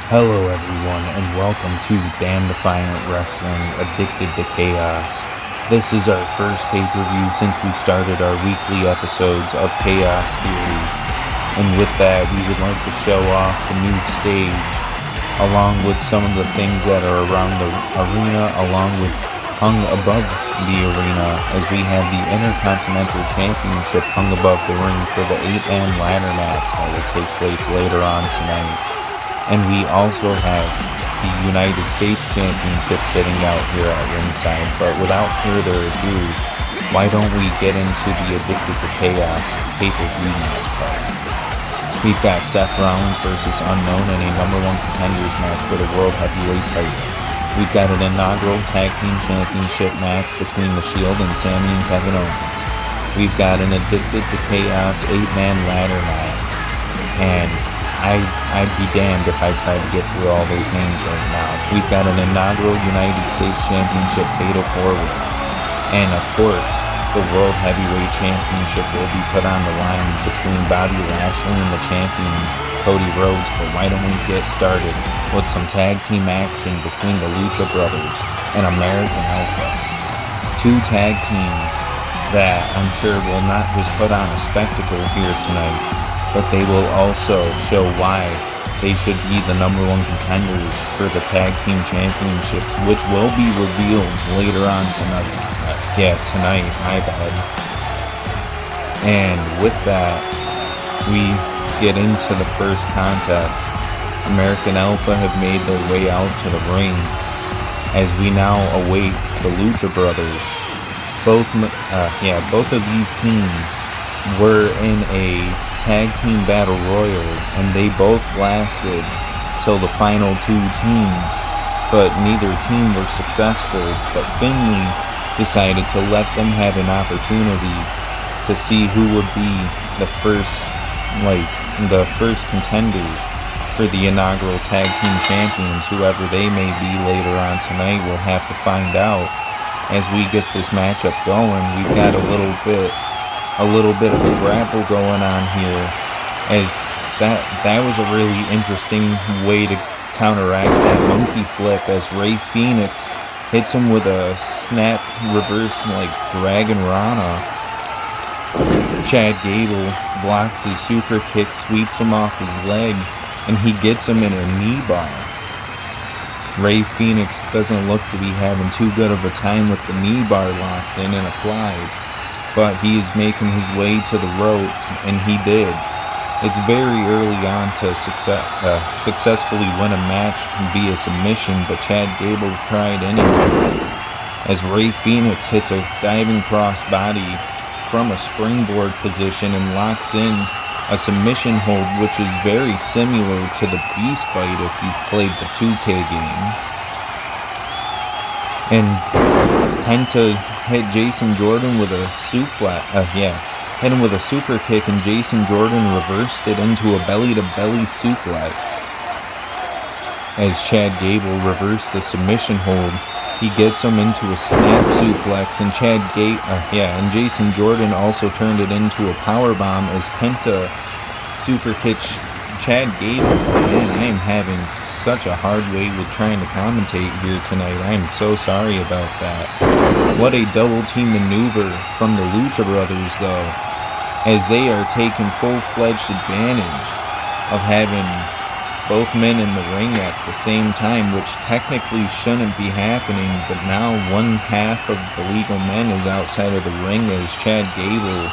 Hello, everyone, and welcome to Defiant Wrestling Addicted to Chaos. This is our first pay-per-view since we started our weekly episodes of Chaos Theory. And with that, we would like to show off the new stage, along with some of the things that are around the arena, along with hung above the arena, as we have the Intercontinental Championship hung above the ring for the 8-man ladder match that will take place later on tonight. And we also have the United States Championship sitting out here at ringside. But without further ado, why don't we get into the Addicted to Chaos pay-per-view match card? We've got Seth Rollins versus Unknown in a number one contenders match for the World Heavyweight title. We've got an inaugural Tag Team Championship match between The Shield and Sami and Kevin Owens. We've got an Addicted to Chaos 8-man ladder match. And I'd be damned if I tried to get through all those names right now. We've got an inaugural United States Championship Fatal 4-Way. And of course, the World Heavyweight Championship will be put on the line between Bobby Lashley and the champion, Cody Rhodes. But why don't we get started with some tag team action between the Lucha Brothers and American Alpha. Two tag teams that I'm sure will not just put on a spectacle here tonight, but they will also show why they should be the number one contenders for the Tag Team Championships, which will be revealed later on tonight. Tonight, my bad. And with that, we get into the first contest. American Alpha have made their way out to the ring as we now await the Lucha Brothers. Both of these teams were in a tag team battle royal, and they both lasted till the final two teams, but neither team were successful. But Finley decided to let them have an opportunity to see who would be the first contenders for the inaugural tag team champions. Whoever they may be later on tonight, we'll have to find out as we get this matchup going. We've got a little bit of a grapple going on here, as that was a really interesting way to counteract that monkey flip, as Rey Fenix hits him with a snap reverse like Dragon Rana. Chad Gable blocks his super kick, sweeps him off his leg, and he gets him in a knee bar. Rey Fenix doesn't look to be having too good of a time with the knee bar locked in and applied, but he is making his way to the ropes, and he did. It's very early on to successfully win a match via submission, but Chad Gable tried anyways, as Rey Fenix hits a diving crossbody from a springboard position and locks in a submission hold, which is very similar to the Beast Bite if you've played the 2K game. And Penta hit Jason Jordan with a hit him with a super kick, and Jason Jordan reversed it into a belly-to-belly suplex. As Chad Gable reversed the submission hold, he gets him into a snap suplex, and Jason Jordan also turned it into a powerbomb as Penta super kicks Chad Gable. Man, I am having such a hard way with trying to commentate here tonight. I am so sorry about that. What a double team maneuver from the Lucha Brothers, though, as they are taking full-fledged advantage of having both men in the ring at the same time, which technically shouldn't be happening, but now one half of the legal men is outside of the ring as Chad Gable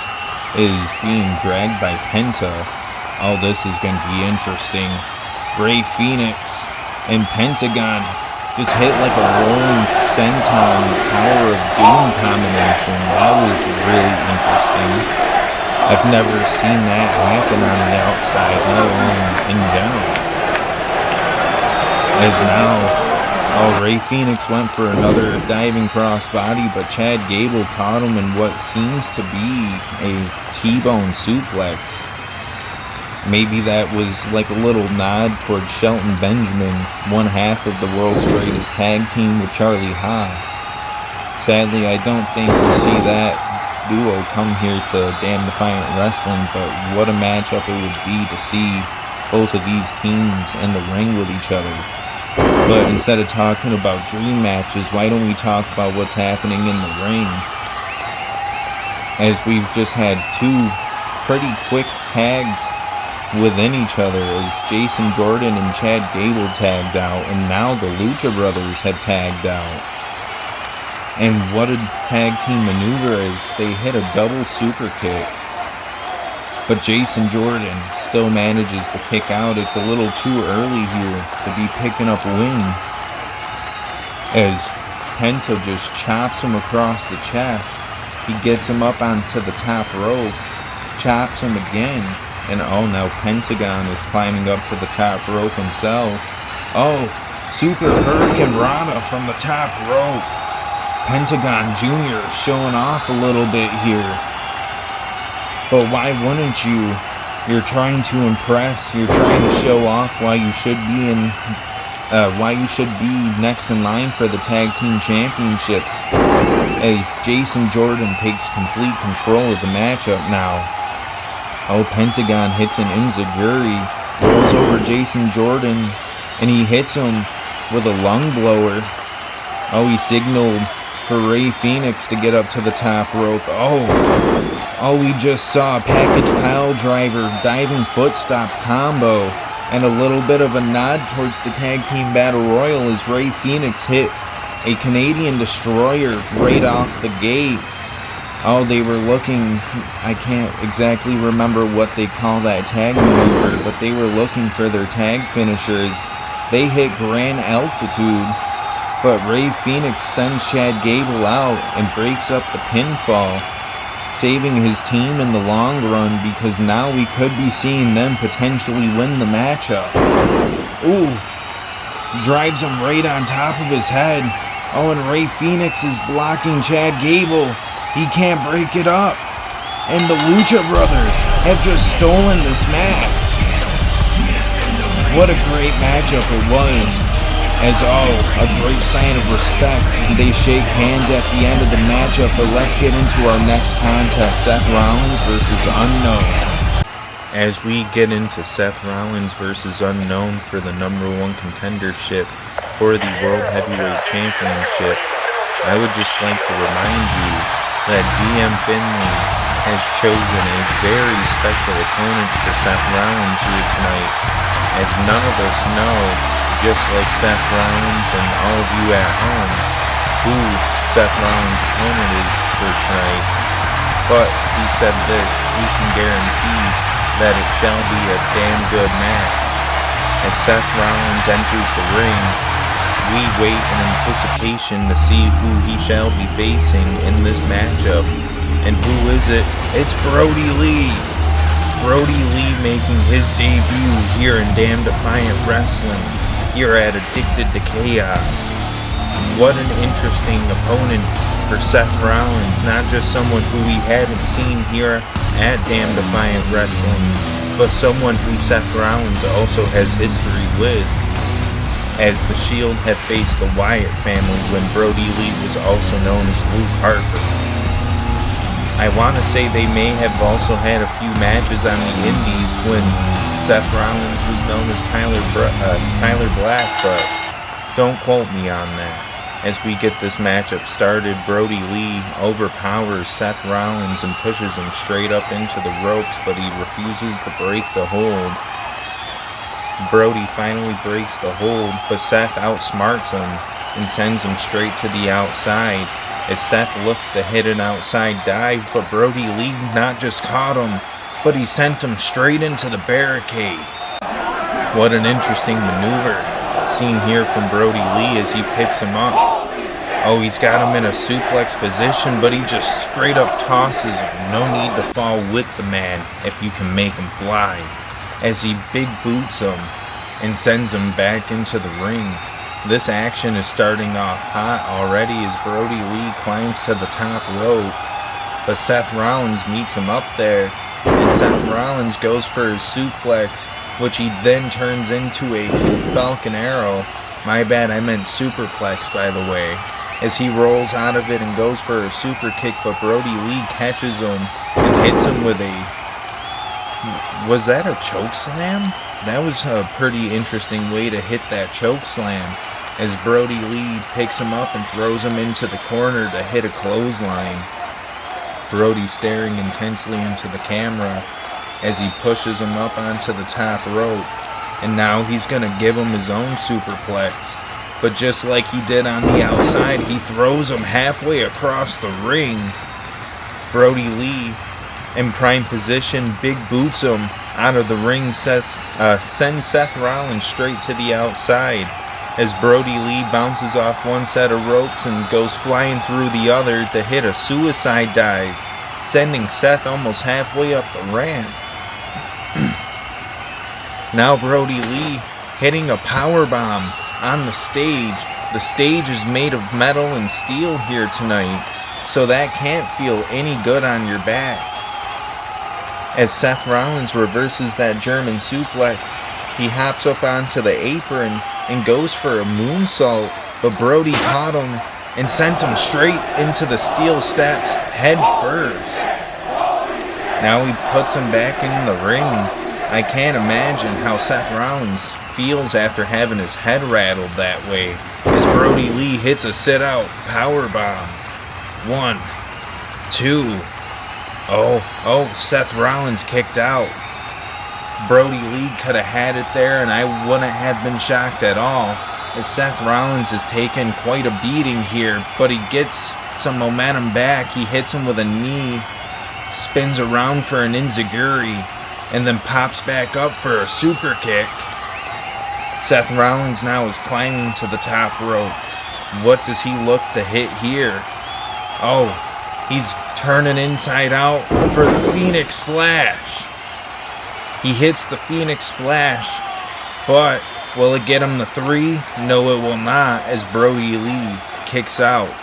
is being dragged by Penta. Oh, this is going to be interesting. Rey Fenix and Pentagon just hit like a rolling senton Tower of Doom combination. That was really interesting. I've never seen that happen on the outside, let alone in general. As now, Rey Fenix went for another diving crossbody, but Chad Gable caught him in what seems to be a T-bone suplex. Maybe that was like a little nod towards Shelton Benjamin, one half of the world's greatest tag team with Charlie Haas. Sadly, I don't think we'll see that duo come here to Defiant Wrestling, but what a matchup it would be to see both of these teams in the ring with each other. But instead of talking about dream matches, why don't we talk about what's happening in the ring? As we've just had two pretty quick tags within each other, as Jason Jordan and Chad Gable tagged out, and now the Lucha Brothers have tagged out. And what a tag team maneuver as they hit a double super kick. But Jason Jordan still manages to kick out. It's a little too early here to be picking up wins, as Penta just chops him across the chest. He gets him up onto the top rope, chops him again, and oh, now Pentagon is climbing up to the top rope himself. Oh, Super Hurricane Rana from the top rope. Pentagon Jr. showing off a little bit here. But why wouldn't you? You're trying to impress. You're trying to show off why you should be next in line for the tag team championships. As Jason Jordan takes complete control of the matchup now. Oh, Pentagon hits an enziguri, rolls over Jason Jordan, and he hits him with a lung blower. Oh, he signaled for Ray Phoenix to get up to the top rope. Oh, we just saw a package pile driver, diving foot stop combo, and a little bit of a nod towards the tag team battle royal as Ray Phoenix hit a Canadian destroyer right off the gate. Oh, they were looking, I can't exactly remember what they call that tag maneuver, but they were looking for their tag finishers. They hit Grand Altitude, but Ray Phoenix sends Chad Gable out and breaks up the pinfall, saving his team in the long run, because now we could be seeing them potentially win the matchup. Ooh, drives him right on top of his head. Oh, and Ray Phoenix is blocking Chad Gable. He can't break it up. And the Lucha Brothers have just stolen this match. What a great matchup it was. As a great sign of respect. They shake hands at the end of the matchup, but let's get into our next contest, Seth Rollins versus Unknown. As we get into Seth Rollins versus Unknown for the #1 contendership for the World Heavyweight Championship, I would just like to remind you that GM Finley has chosen a very special opponent for Seth Rollins here tonight, as none of us know, just like Seth Rollins and all of you at home, who Seth Rollins' opponent is for tonight. But he said this: we can guarantee that it shall be a damn good match. As Seth Rollins enters the ring, we wait in anticipation to see who he shall be facing in this matchup. And who is it? It's Brody Lee. Brody Lee making his debut here in Damn Defiant Wrestling, here at Addicted to Chaos. What an interesting opponent for Seth Rollins, not just someone who we haven't seen here at Damn Defiant Wrestling, but someone who Seth Rollins also has history with, as the Shield had faced the Wyatt family when Brody Lee was also known as Luke Harper. I want to say they may have also had a few matches on the Indies when Seth Rollins was known as Tyler Black, but don't quote me on that. As we get this matchup started, Brody Lee overpowers Seth Rollins and pushes him straight up into the ropes, but he refuses to break the hold. Brody finally breaks the hold, but Seth outsmarts him and sends him straight to the outside, as Seth looks to hit an outside dive, but Brody Lee not just caught him, but he sent him straight into the barricade. What an interesting maneuver seen here from Brody Lee as he picks him up. Oh, he's got him in a suplex position, but he just straight up tosses him. No need to fall with the man if you can make him fly, as he big boots him and sends him back into the ring. This action is starting off hot already as Brody Lee climbs to the top rope, but Seth Rollins meets him up there, and Seth Rollins goes for his suplex, which he then turns into a Falcon Arrow. My bad, I meant superplex, by the way, as he rolls out of it and goes for a super kick, but Brody Lee catches him and hits him with a Was that a choke slam? That was a pretty interesting way to hit that choke slam, as Brody Lee picks him up and throws him into the corner to hit a clothesline. Brody staring intensely into the camera as he pushes him up onto the top rope, and now he's gonna give him his own superplex. But just like he did on the outside, he throws him halfway across the ring. Brody Lee, in prime position, big boots him out of the ring, sends Seth Rollins straight to the outside, as Brody Lee bounces off one set of ropes and goes flying through the other to hit a suicide dive, sending Seth almost halfway up the ramp. Now Brody Lee hitting a powerbomb on the stage. The stage is made of metal and steel here tonight, so that can't feel any good on your back. As Seth Rollins reverses that German suplex, he hops up onto the apron and goes for a moonsault, but Brody caught him and sent him straight into the steel steps head first. Now he puts him back in the ring. I can't imagine how Seth Rollins feels after having his head rattled that way, as Brody Lee hits a sit-out powerbomb. 1, 2. Oh, Seth Rollins kicked out. Brody Lee could have had it there, and I wouldn't have been shocked at all, as Seth Rollins has taken quite a beating here, but he gets some momentum back. He hits him with a knee, spins around for an enziguri, and then pops back up for a super kick. Seth Rollins now is climbing to the top rope. What does he look to hit here? Oh, he's turning inside out for the Phoenix Splash. He hits the Phoenix Splash, but will it get him the 3? No, it will not, as Brody Lee kicks out.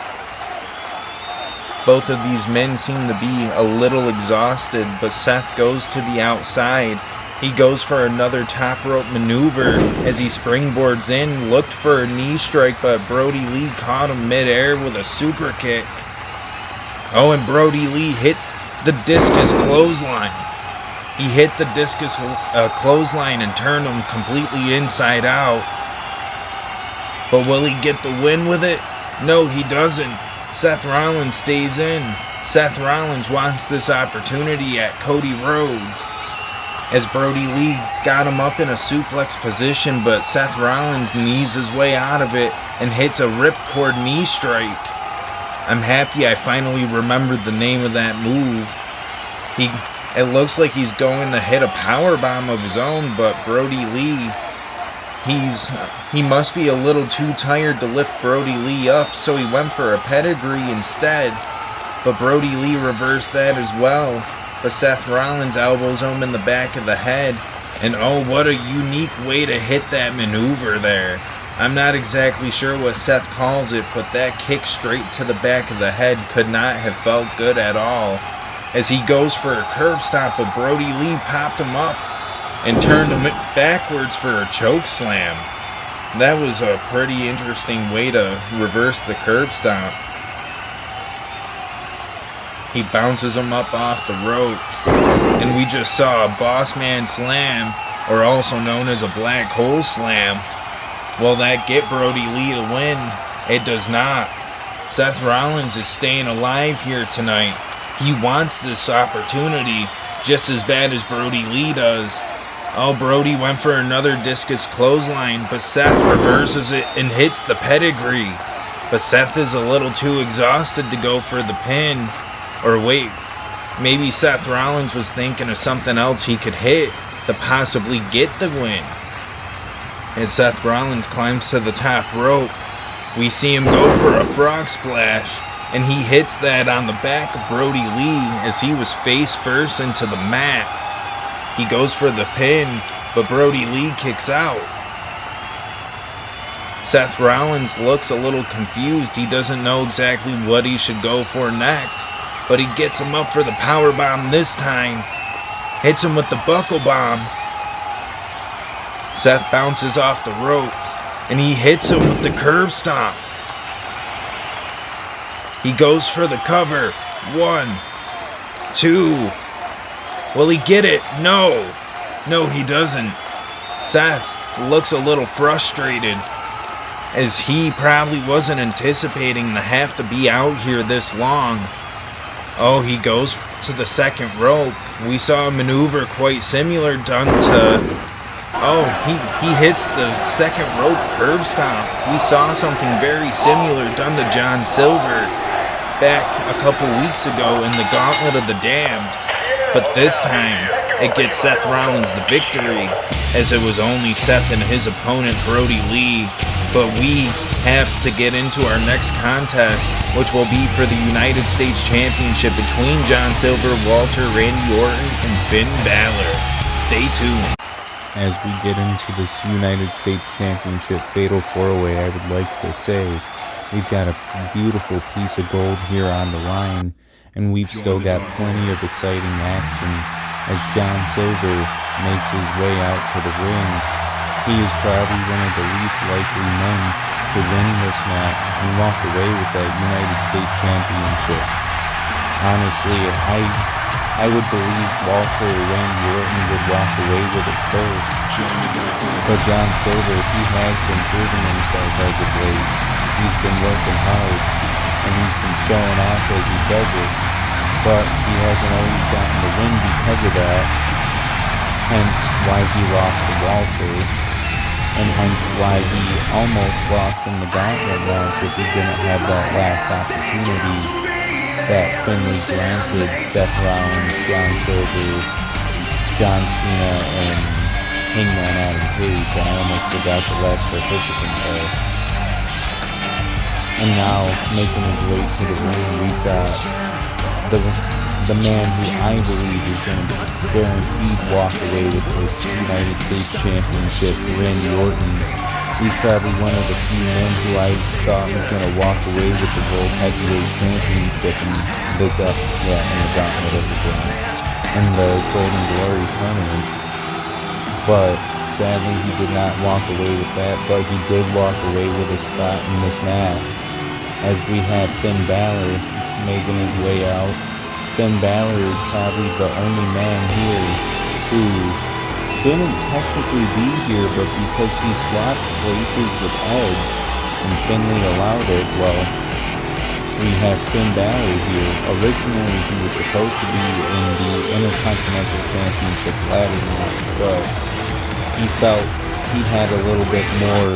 Both of these men seem to be a little exhausted, but Seth goes to the outside. He goes for another top rope maneuver as he springboards in, looked for a knee strike, but Brody Lee caught him midair with a super kick. Oh, and Brody Lee hits the discus clothesline. He hit the discus clothesline and turned him completely inside out. But will he get the win with it? No, he doesn't. Seth Rollins stays in. Seth Rollins wants this opportunity at Cody Rhodes, as Brody Lee got him up in a suplex position, but Seth Rollins knees his way out of it and hits a ripcord knee strike. I'm happy I finally remembered the name of that move. It looks like he's going to hit a powerbomb of his own, but Brody Lee, he must be a little too tired to lift Brody Lee up, so he went for a pedigree instead. But Brody Lee reversed that as well. But Seth Rollins elbows him in the back of the head, and oh, what a unique way to hit that maneuver there. I'm not exactly sure what Seth calls it, but that kick straight to the back of the head could not have felt good at all, as he goes for a curb stomp, but Brody Lee popped him up and turned him backwards for a choke slam. That was a pretty interesting way to reverse the curb stomp. He bounces him up off the ropes, and we just saw a boss man slam, or also known as a black hole slam. Will that get Brody Lee to win? It does not. Seth Rollins is staying alive here tonight. He wants this opportunity just as bad as Brody Lee does. Oh, Brody went for another discus clothesline, but Seth reverses it and hits the pedigree. But Seth is a little too exhausted to go for the pin. Or wait, maybe Seth Rollins was thinking of something else he could hit to possibly get the win. As Seth Rollins climbs to the top rope, we see him go for a frog splash, and he hits that on the back of Brody Lee as he was face first into the mat. He goes for the pin, but Brody Lee kicks out. Seth Rollins looks a little confused. He doesn't know exactly what he should go for next, but he gets him up for the powerbomb this time. Hits him with the buckle bomb. Seth bounces off the ropes, and he hits him with the curb stomp. He goes for the cover. 1, 2. Will he get it? No. No, he doesn't. Seth looks a little frustrated, as he probably wasn't anticipating to have to be out here this long. Oh, he goes to the second rope. We saw a maneuver quite similar done to... Oh, he hits the second rope curb stomp. We saw something very similar done to John Silver back a couple weeks ago in the Gauntlet of the Damned. But this time, it gets Seth Rollins the victory, as it was only Seth and his opponent Brody Lee. But we have to get into our next contest, which will be for the United States Championship between John Silver, Walter, Randy Orton, and Finn Balor. Stay tuned. As we get into this United States Championship Fatal 4-Way, I would like to say we've got a beautiful piece of gold here on the line, and we've still got plenty of exciting action as John Silver makes his way out to the ring. He is probably one of the least likely men to win this match and walk away with that United States Championship. Honestly, I would believe Walter or Randy Orton would walk away with it first. But John Silver, he has been proving himself as of late. He's been working hard, and he's been showing off as he does it. But he hasn't always gotten the win because of that. Hence why he lost to Walter, and hence why he almost lost in the Gauntlet match if he didn't have that last opportunity that Finley granted Seth Rollins, John Silver, John Cena, and Hangman Adam Page. I almost forgot the last participant there. And now, making his way to the ring, we've got the man who I believe is going to guaranteed walk away with this United States Championship, Randy Orton. He's probably one of the few men who I thought was going to walk away with the World Heavyweight Championship in the Gauntlet of the Damned and the Golden Glory tournament. But sadly, he did not walk away with that, but he did walk away with a spot in this match, as we have Finn Balor making his way out. Finn Balor is probably the only man here who shouldn't technically be here, but because he swapped places with Edge and Finley allowed it, well, we have Finn Balor here. Originally, he was supposed to be in the Intercontinental Championship ladder match, but he felt he had a little bit more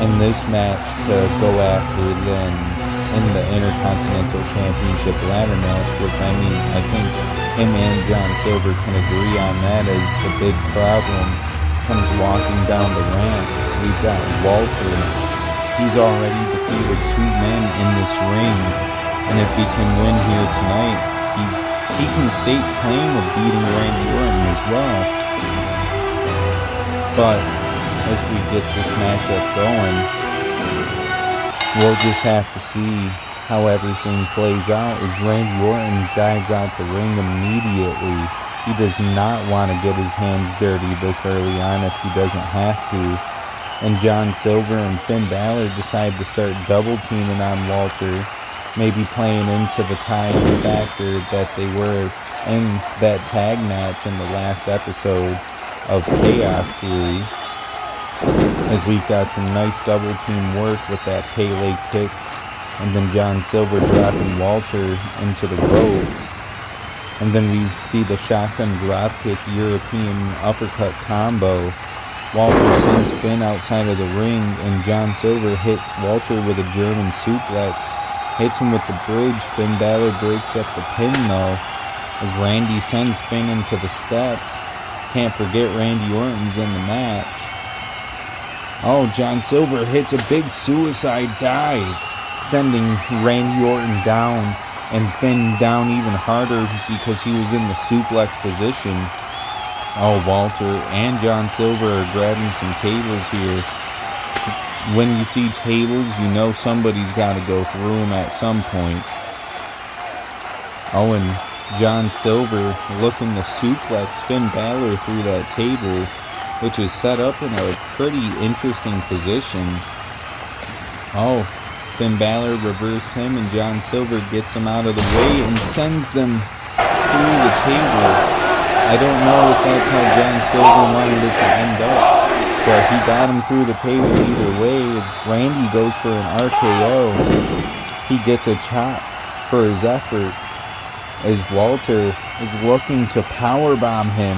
in this match to go after than in the Intercontinental Championship ladder match, which I think him and John Silver can agree on that, as the big problem comes walking down the ramp. We've got Walter. He's already defeated two men in this ring, and if he can win here tonight, he can stake claim of beating Randy Orton as well. But as we get this matchup going, we'll just have to see how everything plays out as Randy Orton dives out the ring immediately. He does not want to get his hands dirty this early on if he doesn't have to. And John Silver and Finn Balor decide to start double teaming on Walter, maybe playing into the tie-in factor that they were in that tag match in the last episode of Chaos Theory, as we've got some nice double team work with that Pele kick, and then John Silver dropping Walter into the ropes, and then we see the shotgun dropkick European uppercut combo. Walter sends Finn outside of the ring, and John Silver hits Walter with a German suplex, hits him with the bridge. Finn Balor breaks up the pin though, as Randy sends Finn into the steps. Can't forget Randy Orton's in the match. Oh, John Silver hits a big suicide dive, sending Randy Orton down and Finn down even harder because he was in the suplex position. Oh, Walter and John Silver are grabbing some tables here. When you see tables, you know somebody's got to go through them at some point. Oh, and John Silver looking to suplex Finn Balor through that table, which is set up in a pretty interesting position. Oh, Finn Balor reversed him, and John Silver gets him out of the way and sends them through the table. I don't know if that's how John Silver wanted it to end up, but he got him through the table either way. As Randy goes for an RKO, he gets a chop for his efforts. As Walter is looking to powerbomb him,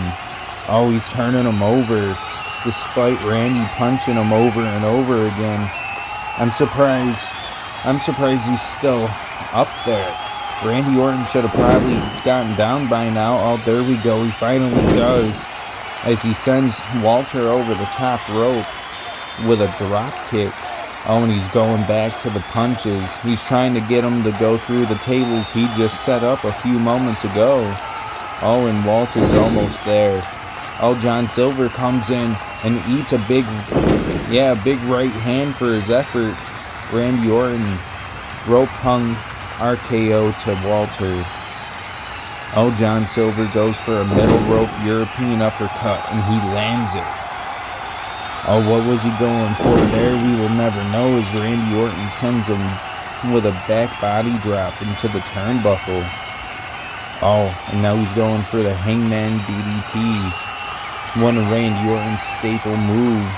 oh, he's turning him over, despite Randy punching him over and over again. I'm surprised he's still up there. Randy Orton should have probably gotten down by now. Oh, there we go. He finally does. As he sends Walter over the top rope with a drop kick. Oh, and he's going back to the punches. He's trying to get him to go through the tables he just set up a few moments ago. Oh, and Walter's almost there. Oh, John Silver comes in and eats a big right hand for his efforts. Randy Orton rope hung RKO to Walter. Oh, John Silver goes for a middle rope European uppercut, and he lands it. Oh, what was he going for there? We will never know, as Randy Orton sends him with a back body drop into the turnbuckle. Oh, and now he's going for the Hangman DDT, one of Randy Orton's staple moves,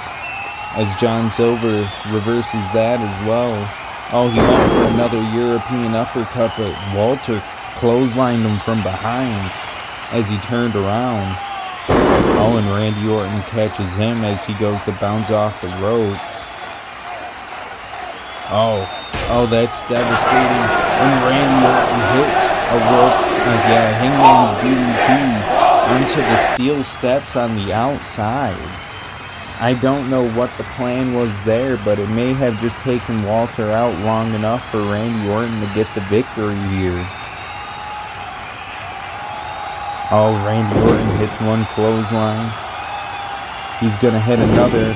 as John Silver reverses that as well. Oh, he went for another European uppercut, but Walter clotheslined him from behind as he turned around. Oh, and Randy Orton catches him as he goes to bounce off the ropes. Oh, that's devastating. And Randy Orton hits a rope, Hangman's DDT onto the steel steps on the outside. I don't know what the plan was there, but it may have just taken Walter out long enough for Randy Orton to get the victory here. Oh, Randy Orton hits one clothesline. He's going to hit another.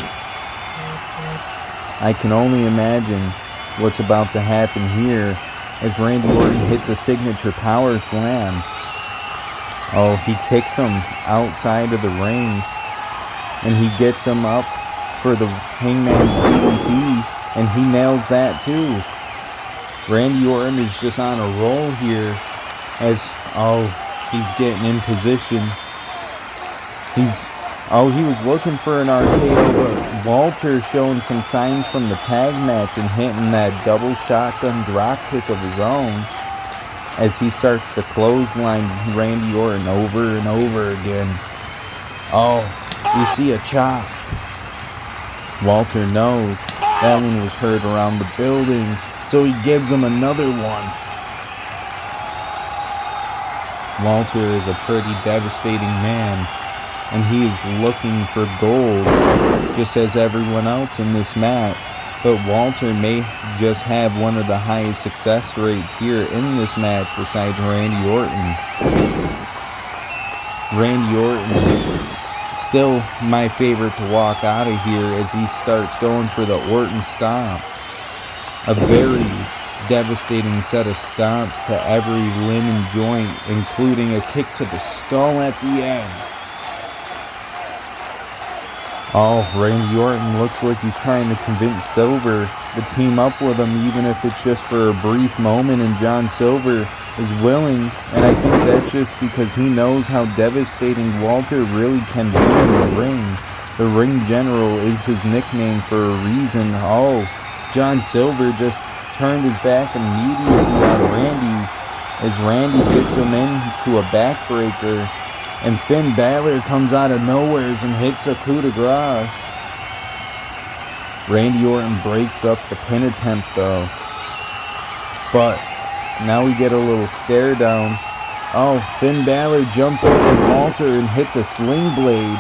I can only imagine what's about to happen here as Randy Orton hits a signature power slam. Oh, he kicks him outside of the ring. And he gets him up for the Hangman's DDT, and he nails that too. Randy Orton is just on a roll here as, he's getting in position. He was looking for an RKO, but Walter showing some signs from the tag match and hitting that double shotgun drop kick of his own as he starts to clothesline Randy Orton over and over again. We see a chop. Walter knows that one was heard around the building, so he gives him another one. Walter is a pretty devastating man, and he is looking for gold, just as everyone else in this match. But Walter may just have one of the highest success rates here in this match besides Randy Orton. Randy Orton, still my favorite to walk out of here as he starts going for the Orton stomps. A very devastating set of stomps to every limb and joint, including a kick to the skull at the end. Randy Orton looks like he's trying to convince Silver to team up with him, even if it's just for a brief moment, and John Silver is willing, and I think that's just because he knows how devastating Walter really can be in the ring. The Ring General is his nickname for a reason. John Silver just turned his back immediately on Randy as Randy gets him into a backbreaker, and Finn Balor comes out of nowhere and hits a coup de grace. Randy Orton breaks up the pin attempt though, but now we get a little stare down. Finn Balor jumps over Walter and hits a sling blade.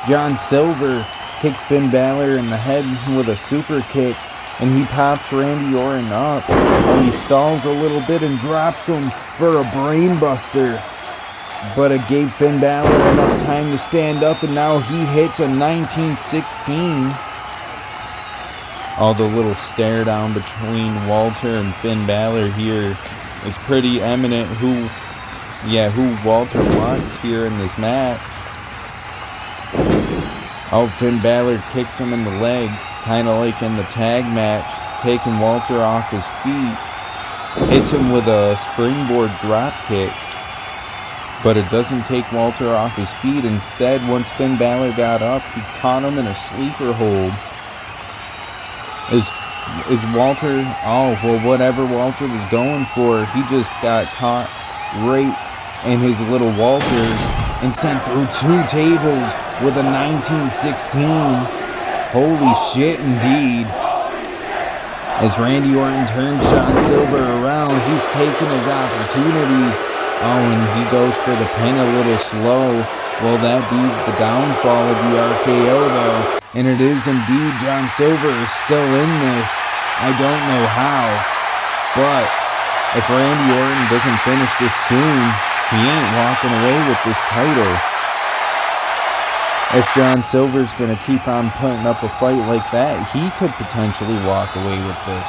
John Silver kicks Finn Balor in the head with a super kick, and he pops Randy Orton up. He stalls a little bit and drops him for a brainbuster. But it gave Finn Balor enough time to stand up, and now he hits a 1916. The little stare down between Walter and Finn Balor here is pretty eminent who Walter wants here in this match. Finn Balor kicks him in the leg, kind of like in the tag match, taking Walter off his feet. Hits him with a springboard drop kick. But it doesn't take Walter off his feet. Instead, once Finn Balor got up, he caught him in a sleeper hold. Is Walter, whatever Walter was going for, he just got caught right in his little Walters and sent through 2 tables with a 1916. Holy shit indeed. As Randy Orton turns John Silver around, he's taking his opportunity. And he goes for the pin a little slow. Will that be the downfall of the RKO though? And it is indeed. John Silver is still in this. I don't know how. But if Randy Orton doesn't finish this soon, he ain't walking away with this title. If John Silver's going to keep on putting up a fight like that, he could potentially walk away with this.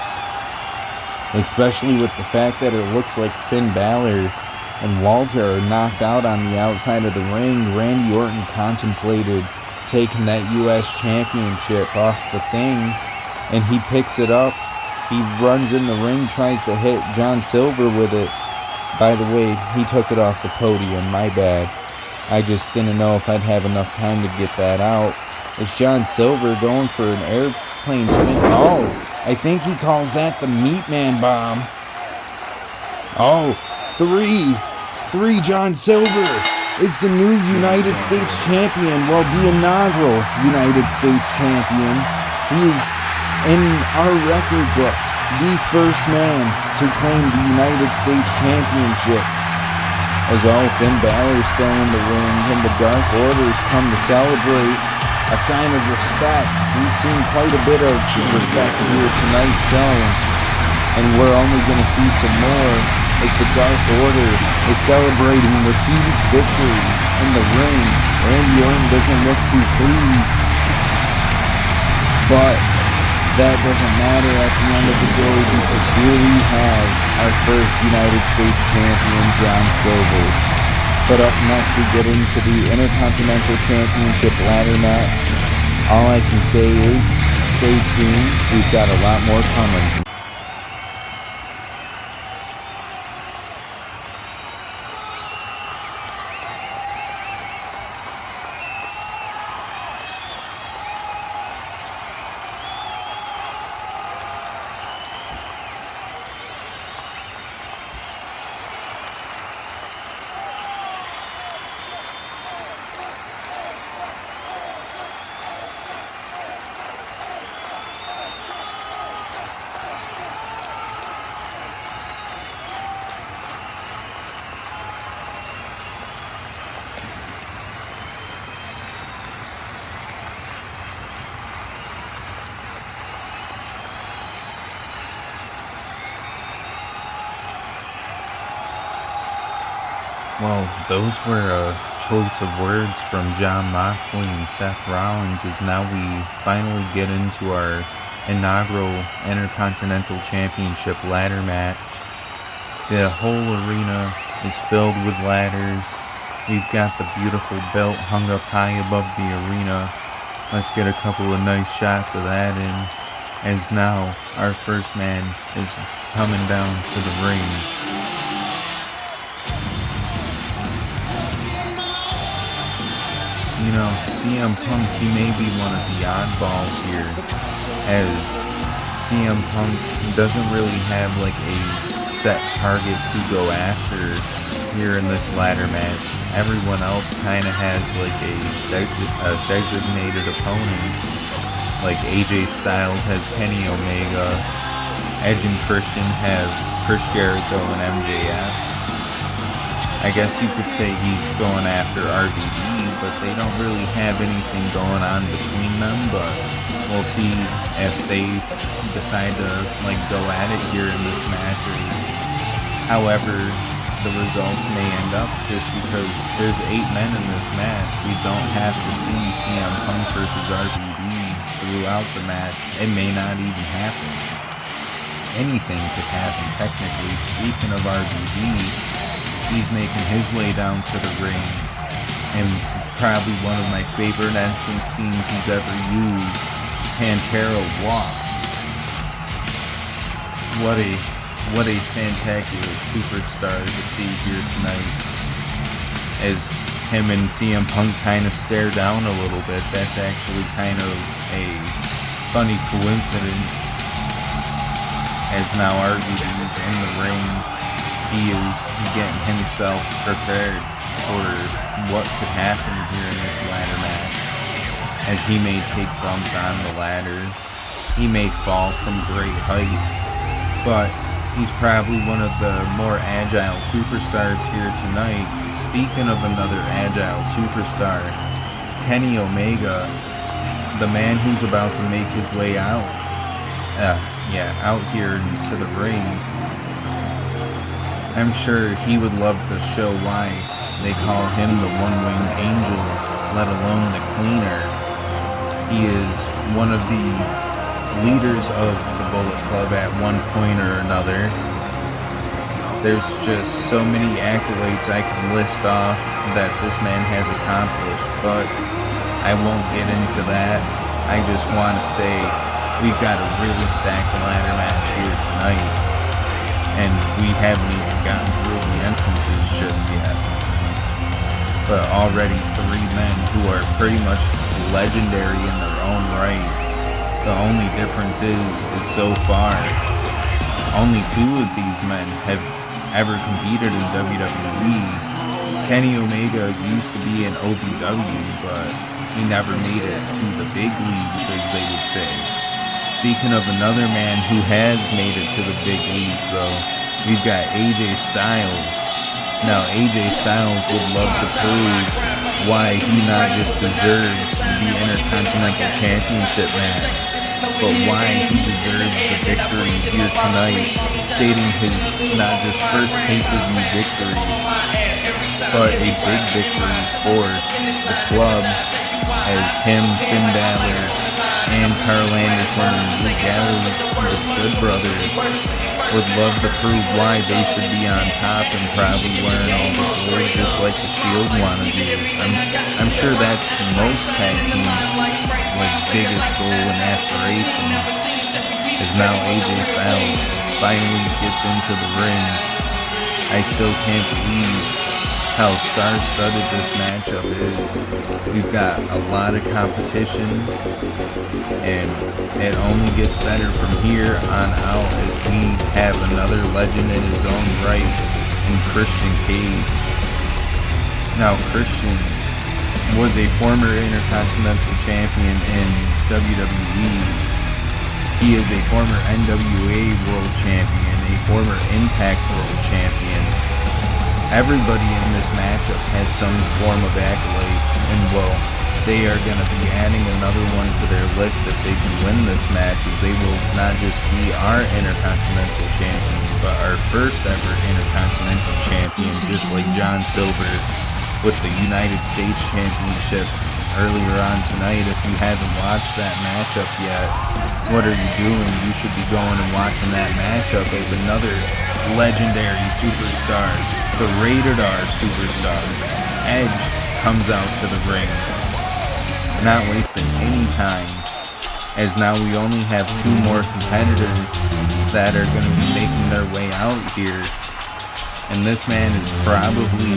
Especially with the fact that it looks like Finn Balor and Walter are knocked out on the outside of the ring. Randy Orton contemplated taking that U.S. Championship off the thing, and he picks it up. He runs in the ring, tries to hit John Silver with it. By the way, he took it off the podium, my bad. I just didn't know if I'd have enough time to get that out. It's John Silver going for an airplane spin. Oh, I think he calls that the Meat Man Bomb. Oh, 3 John Silver is the new United States Champion. Well, the inaugural United States Champion. He is, in our record books, the first man to claim the United States Championship. As Finn Balor is still in the ring, and the Dark Orders come to celebrate. A sign of respect. We've seen quite a bit of respect here tonight's show, and we're only going to see some more as the Dark Order is celebrating this huge victory in the ring. Randy Orton doesn't look too pleased, but that doesn't matter at the end of the day, because here we have our first United States Champion, John Silver. But up next we get into the Intercontinental Championship ladder match. All I can say is, stay tuned, we've got a lot more coming. Well, those were a choice of words from Jon Moxley and Seth Rollins, as now we finally get into our inaugural Intercontinental Championship ladder match. The whole arena is filled with ladders. We've got the beautiful belt hung up high above the arena. Let's get a couple of nice shots of that in, as now our first man is coming down to the ring. You know, CM Punk, he may be one of the oddballs here, as CM Punk doesn't really have like a set target to go after here in this ladder match. Everyone else kind of has like a designated opponent. Like AJ Styles has Kenny Omega, Edge and Christian have Chris Jericho and MJF. I guess you could say he's going after RVD, but they don't really have anything going on between them. But we'll see if they decide to like go at it here in this match. However, the results may end up, just because there's 8 men in this match. We don't have to see CM Punk versus RVD throughout the match. It may not even happen. Anything could happen technically. Speaking of RVD, he's making his way down to the ring, and probably one of my favorite entrance themes he's ever used, Pantera Walk. What a spectacular superstar to see here tonight. as him and CM Punk kind of stare down a little bit. That's actually kind of a funny coincidence, as now RVD's in the ring. He is getting himself prepared for what could happen here in this ladder match, as he may take bumps on the ladder. He may fall from great heights, but he's probably one of the more agile superstars here tonight. Speaking of another agile superstar, Kenny Omega, the man who's about to make his way out here into the ring. I'm sure he would love to show why they call him the one-winged angel, let alone the cleaner. He is one of the leaders of the Bullet Club at one point or another. There's just so many accolades I can list off that this man has accomplished, but I won't get into that. I just want to say we've got a really stacked ladder match here tonight, and we haven't even gotten through the entrances just yet. But already 3 men who are pretty much legendary in their own right. The only difference is so far, only 2 of these men have ever competed in WWE. Kenny Omega used to be in OVW, but he never made it to the big leagues, as they would say. Speaking of another man who has made it to the big leagues, though, we've got AJ Styles. Now, AJ Styles would love to prove why he not just deserves the Intercontinental Championship match, but why he deserves the victory here tonight, stating his not just first pay-per-view victory, but a big victory for the club, as him, Finn Balor, and Carl Anderson and Luke Gallows, the Good Brothers, would love to prove why they should be on top and probably wearing all the glory just like the Shield want to do. I'm sure that's most tag teams' biggest goal and aspiration. As now AJ Styles finally gets into the ring. I still can't believe how star-studded this matchup is. We've got a lot of competition, and it only gets better from here on out as we have another legend in his own right in Christian Cage. Now, Christian was a former Intercontinental Champion in WWE. He is a former NWA World Champion, a former Impact World Champion. Everybody in this matchup has some form of accolades, and well, they are going to be adding another one to their list if they can win this match, as they will not just be our Intercontinental Champion, but our first ever Intercontinental Champion, just like John Silver with the United States Championship earlier on tonight. If you haven't watched that matchup yet, what are you doing? You should be going and watching that matchup, as another legendary superstar, the Rated R superstar, Edge, comes out to the ring. Not wasting any time, as now we only have 2 more competitors that are going to be making their way out here. And this man is probably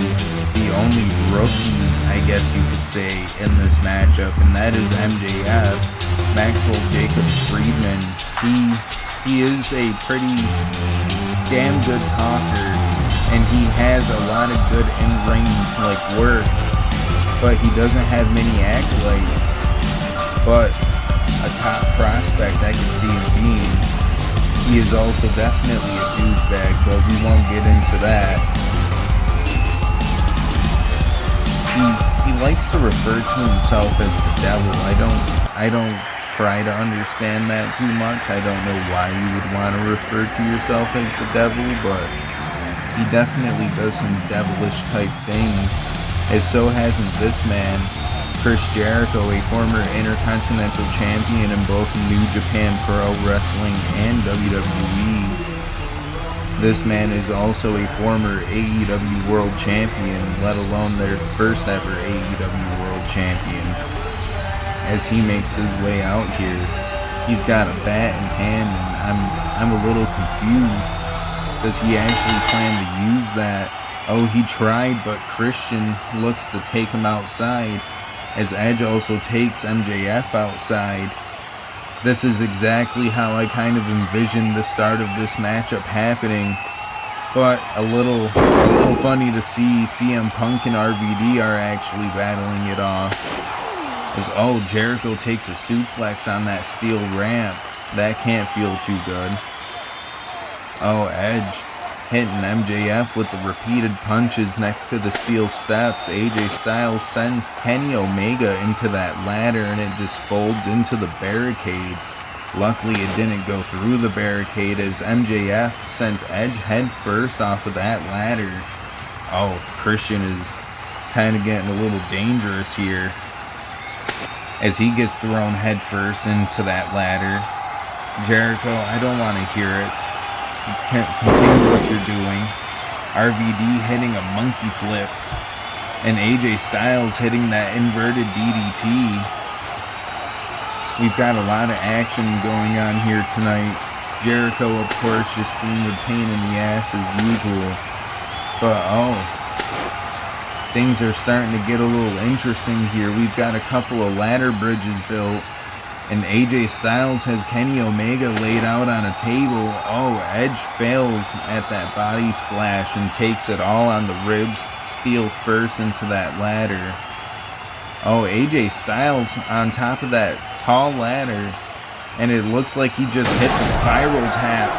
the only rookie, I guess you could say, in this matchup, and that is MJF, Maxwell Jacob Friedman. He is a pretty damn good talker, and he has a lot of good in-ring work, but he doesn't have many accolades. But a top prospect I can see him being. He is also definitely a douchebag, but we won't get into that. He likes to refer to himself as the devil. I don't try to understand that too much. I don't know why you would want to refer to yourself as the devil, but he definitely does some devilish type things, as so hasn't this man, Chris Jericho, a former Intercontinental Champion in both New Japan Pro Wrestling and WWE. This man is also a former AEW World Champion, let alone their first ever AEW World Champion. As he makes his way out here, he's got a bat in hand, and I'm a little confused. Does he actually plan to use that Oh, he tried, but Christian looks to take him outside, as Edge also takes MJF outside. This is exactly how I kind of envisioned the start of this matchup happening, but a little funny to see CM Punk and RVD are actually battling it off. As Jericho takes a suplex on that steel ramp. That can't feel too good. Edge hitting MJF with the repeated punches next to the steel steps. AJ Styles sends Kenny Omega into that ladder and it just folds into the barricade. Luckily it didn't go through the barricade as MJF sends Edge head first off of that ladder. Christian is kind of getting a little dangerous here as he gets thrown head first into that ladder. Jericho, I don't want to hear it. Continue what you're doing. RVD hitting a monkey flip. And AJ Styles hitting that inverted DDT. We've got a lot of action going on here tonight. Jericho, of course, just being a pain in the ass as usual. But, things are starting to get a little interesting here. We've got a couple of ladder bridges built. And AJ Styles has Kenny Omega laid out on a table. Edge fails at that body splash and takes it all on the ribs. Steel first into that ladder. AJ Styles on top of that tall ladder. And it looks like he just hit the spiral tap.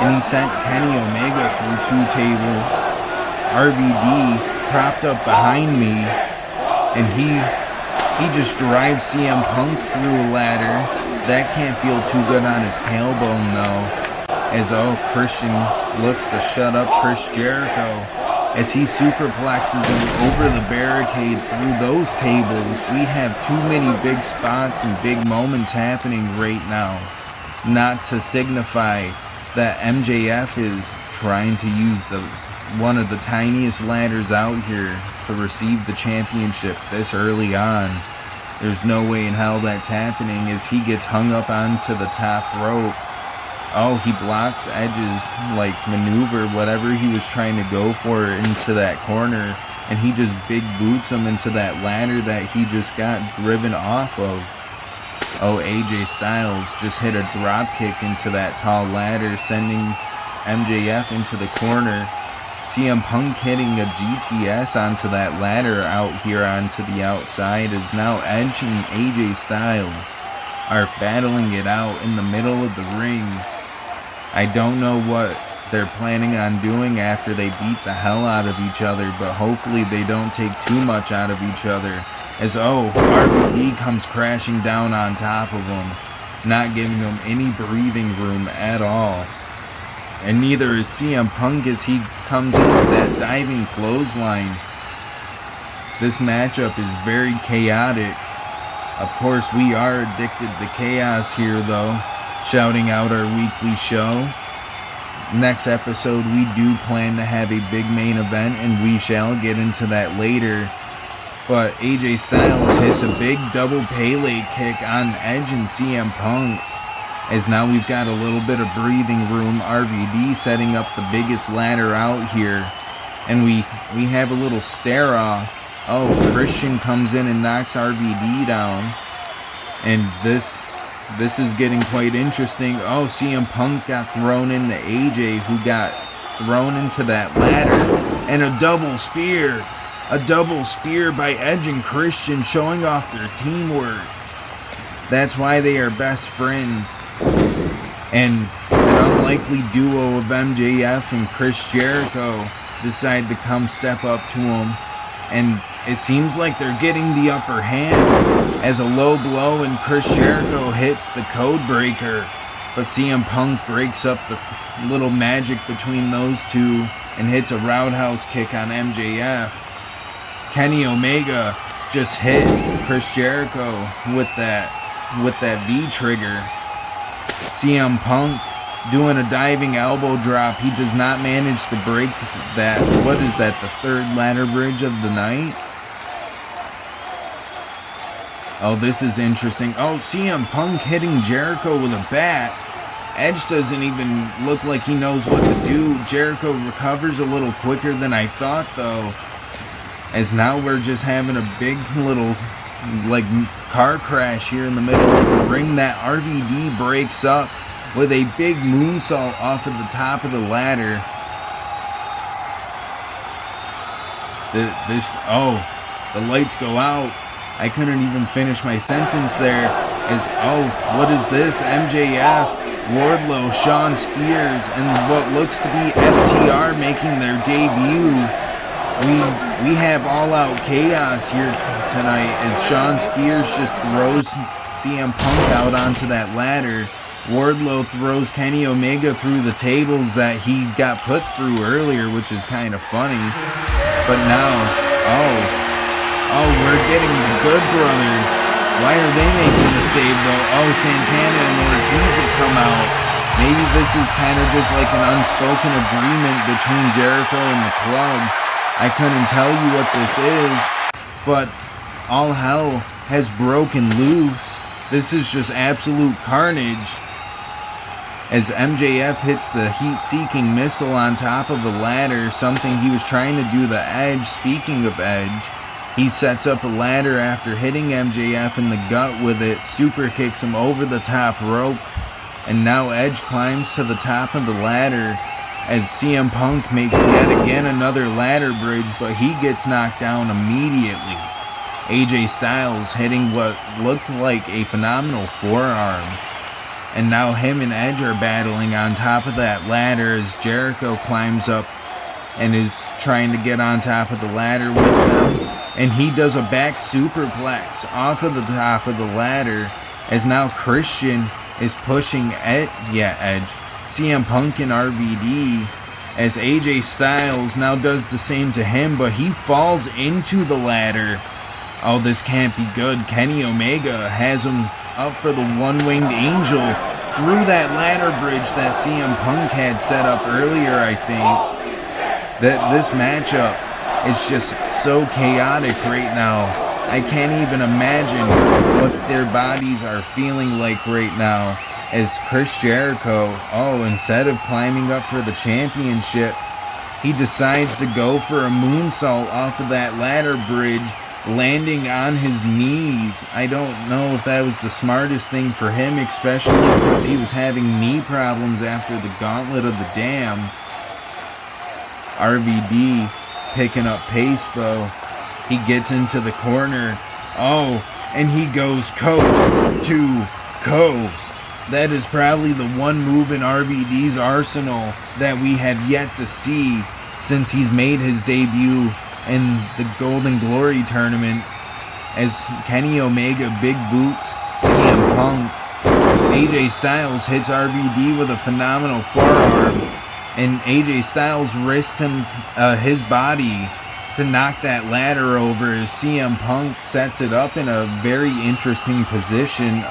And he sent Kenny Omega through 2 tables. RVD propped up behind me. And he just drives CM Punk through a ladder. That can't feel too good on his tailbone though. As Christian looks to shut up Chris Jericho. As he superplexes him over the barricade through those tables. We have too many big spots and big moments happening right now. Not to signify that MJF is trying to use one of the tiniest ladders out here to receive the championship this early on. There's no way in hell that's happening as he gets hung up onto the top rope. He blocks Edge's maneuver, whatever he was trying to go for into that corner, and he just big boots him into that ladder that he just got driven off of. AJ Styles just hit a drop kick into that tall ladder, sending MJF into the corner. CM Punk hitting a GTS onto that ladder out here onto the outside as now Edge and AJ Styles are battling it out in the middle of the ring. I don't know what they're planning on doing after they beat the hell out of each other, but hopefully they don't take too much out of each other. As RVD comes crashing down on top of him, not giving him any breathing room at all. And neither is CM Punk as he comes in with that diving clothesline. This matchup is very chaotic. Of course, we are addicted to chaos here, though, shouting out our weekly show. Next episode, we do plan to have a big main event, and we shall get into that later. But AJ Styles hits a big double Pele kick on Edge and CM Punk. As now we've got a little bit of breathing room. RVD setting up the biggest ladder out here. And we have a little stare off. Christian comes in and knocks RVD down. And this is getting quite interesting. CM Punk got thrown into AJ, who got thrown into that ladder. And a double spear. A double spear by Edge and Christian, showing off their teamwork. That's why they are best friends. And an unlikely duo of MJF and Chris Jericho decide to come step up to him. And it seems like they're getting the upper hand as a low blow and Chris Jericho hits the code breaker. But CM Punk breaks up the little magic between those two and hits a roundhouse kick on MJF. Kenny Omega just hit Chris Jericho with that V trigger. CM Punk doing a diving elbow drop. He does not manage to break that. What is that, the third ladder bridge of the night? This is interesting. CM Punk hitting Jericho with a bat. Edge doesn't even look like he knows what to do. Jericho recovers a little quicker than I thought, though. As now we're just having a big little, like, car crash here in the middle of the ring. That RVD breaks up with a big moonsault off of the top of the ladder. The lights go out. I couldn't even finish my sentence there. What is this? MJF, Wardlow, Shawn Spears, and what looks to be FTR making their debut. We have all-out chaos here tonight as Shawn Spears just throws CM Punk out onto that ladder. Wardlow throws Kenny Omega through the tables that he got put through earlier, which is kind of funny. But now, we're getting the Good Brothers. Why are they making the save, though? Santana and Ortiz have come out. Maybe this is kind of just like an unspoken agreement between Jericho and the club. I couldn't tell you what this is, but all hell has broken loose. This is just absolute carnage. As MJF hits the heat-seeking missile on top of a ladder, something he was trying to do to Edge. Speaking of Edge, he sets up a ladder after hitting MJF in the gut with it, super kicks him over the top rope, and now Edge climbs to the top of the ladder as CM Punk makes yet again another ladder bridge, but he gets knocked down immediately. AJ Styles hitting what looked like a phenomenal forearm. And now him and Edge are battling on top of that ladder as Jericho climbs up and is trying to get on top of the ladder with them. And he does a back superplex off of the top of the ladder as now Christian is pushing Edge, CM Punk and RVD, as AJ Styles now does the same to him, but he falls into the ladder. Oh, this can't be good. Kenny Omega has him up for the one-winged angel through that ladder bridge that CM Punk had set up earlier, I think. That this matchup is just so chaotic right now. I can't even imagine what their bodies are feeling like right now. As Chris Jericho, instead of climbing up for the championship, he decides to go for a moonsault off of that ladder bridge, landing on his knees. I don't know if that was the smartest thing for him, especially because he was having knee problems after the Gauntlet of the Dam. RVD picking up pace, though. He gets into the corner. And he goes coast to coast. That is probably the one move in RVD's arsenal that we have yet to see since he's made his debut in the Golden Glory tournament, as Kenny Omega big boots CM Punk. AJ Styles hits RVD with a phenomenal forearm, and AJ Styles risked his body to knock that ladder over as CM Punk sets it up in a very interesting position.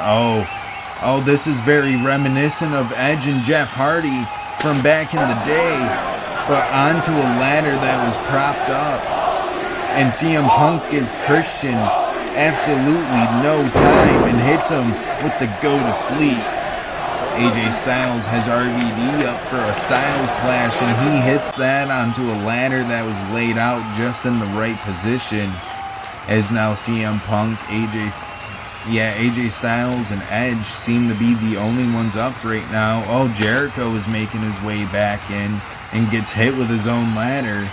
This is very reminiscent of Edge and Jeff Hardy from back in the day, but onto a ladder that was propped up. And CM Punk gives Christian absolutely no time and hits him with the go to sleep. AJ Styles has RVD up for a Styles Clash, and he hits that onto a ladder that was laid out just in the right position. As now CM Punk, AJ Styles and Edge seem to be the only ones up right now. Jericho is making his way back in and gets hit with his own ladder.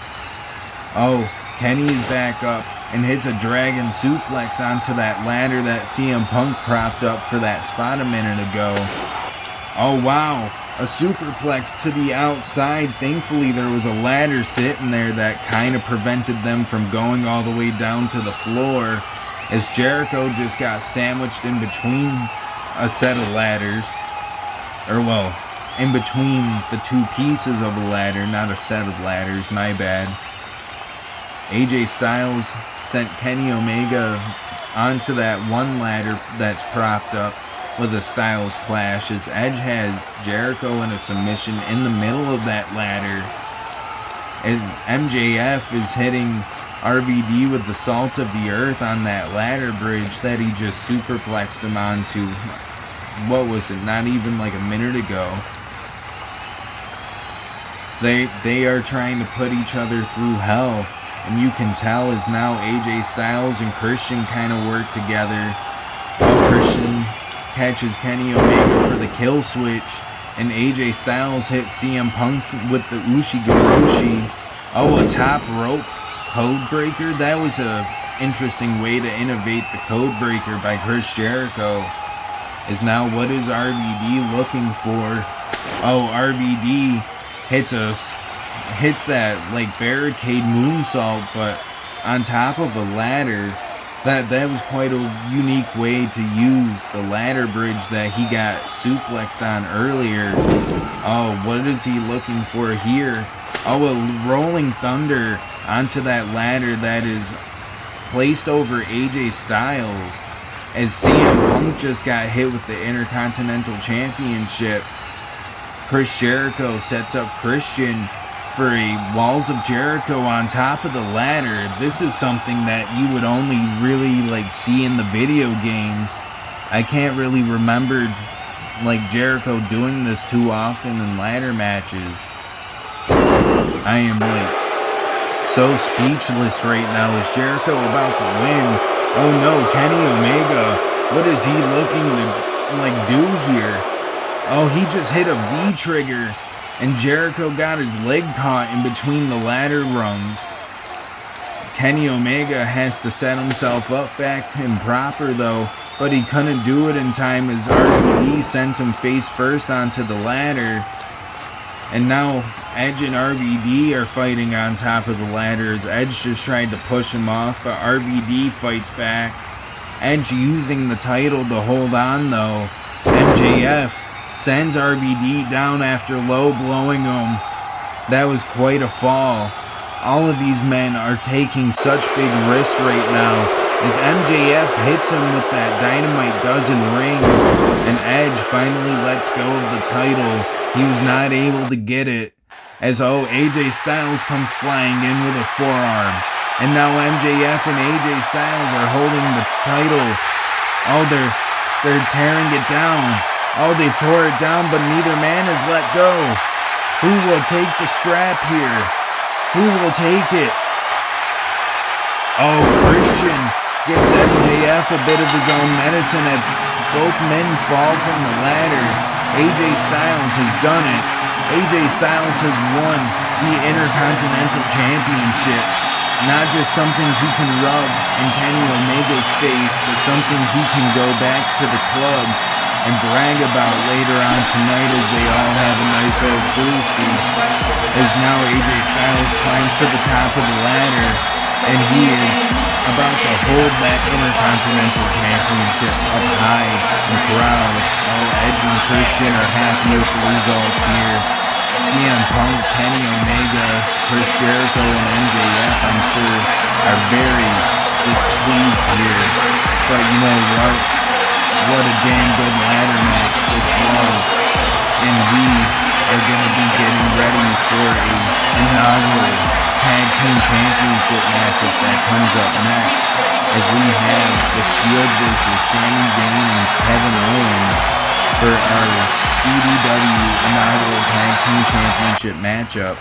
Kenny's back up and hits a dragon suplex onto that ladder that CM Punk propped up for that spot a minute ago. Wow, a superplex to the outside. Thankfully, there was a ladder sitting there that kind of prevented them from going all the way down to the floor, as Jericho just got sandwiched in between a set of ladders. In between the two pieces of a ladder, not a set of ladders, my bad. AJ Styles sent Kenny Omega onto that one ladder that's propped up with a Styles Clash, as Edge has Jericho in a submission in the middle of that ladder. And MJF is hitting RVD with the salt of the earth on that ladder bridge that he just superplexed him onto. what was it, not even like a minute ago. They are trying to put each other through hell. And you can tell as now AJ Styles and Christian kind of work together. Christian catches Kenny Omega for the kill switch. And AJ Styles hits CM Punk with the Ushigoroshi. A top rope code breaker. That was a interesting way to innovate the code breaker by Chris Jericho. Is now what is RVD looking for? RVD hits that like barricade moonsault, but on top of a ladder. That was quite a unique way to use the ladder bridge that he got suplexed on earlier. What is he looking for here? A rolling thunder onto that ladder that is placed over AJ Styles, as CM Punk just got hit with the Intercontinental Championship. Chris Jericho sets up Christian for a Walls of Jericho on top of the ladder. This is something that you would only really like see in the video games. I can't really remember like Jericho doing this too often in ladder matches. I am like so speechless right now. Is Jericho about to win? Oh no, Kenny Omega. What is he looking to like do here? He just hit a V trigger. And Jericho got his leg caught in between the ladder rungs. Kenny Omega has to set himself up back in proper though, but he couldn't do it in time as RVD sent him face first onto the ladder. And now Edge and RVD are fighting on top of the ladder as Edge just tried to push him off, but RVD fights back. Edge using the title to hold on though. MJF sends RVD down after low blowing him. That was quite a fall. All of these men are taking such big risks right now as MJF hits him with that Dynamite Dozen ring, and Edge finally lets go of the title. He was not able to get it as AJ Styles comes flying in with a forearm, and now MJF and AJ Styles are holding the title. They're tearing it down. They've tore it down, but neither man has let go. Who will take the strap here? Who will take it? Christian gives MJF a bit of his own medicine as both men fall from the ladder. AJ Styles has done it. AJ Styles has won the Intercontinental Championship. Not just something he can rub in Kenny Omega's face, but something he can go back to the club and brag about later on tonight as they all have a nice old brewski. As now AJ Styles climbs to the top of the ladder, and he is about to hold that Intercontinental Championship up high in the crowd. Edge and Christian are happy with the results here. CM Punk, Kenny Omega, Chris Jericho, and MJF, I'm sure, are very displeased here. But you know what? What a damn good ladder match this was. And we are going to be getting ready for a inaugural Tag Team Championship matchup that comes up next, as we have The Shield versus Sami Zayn and Kevin Owens for our EDW inaugural Tag Team Championship matchup.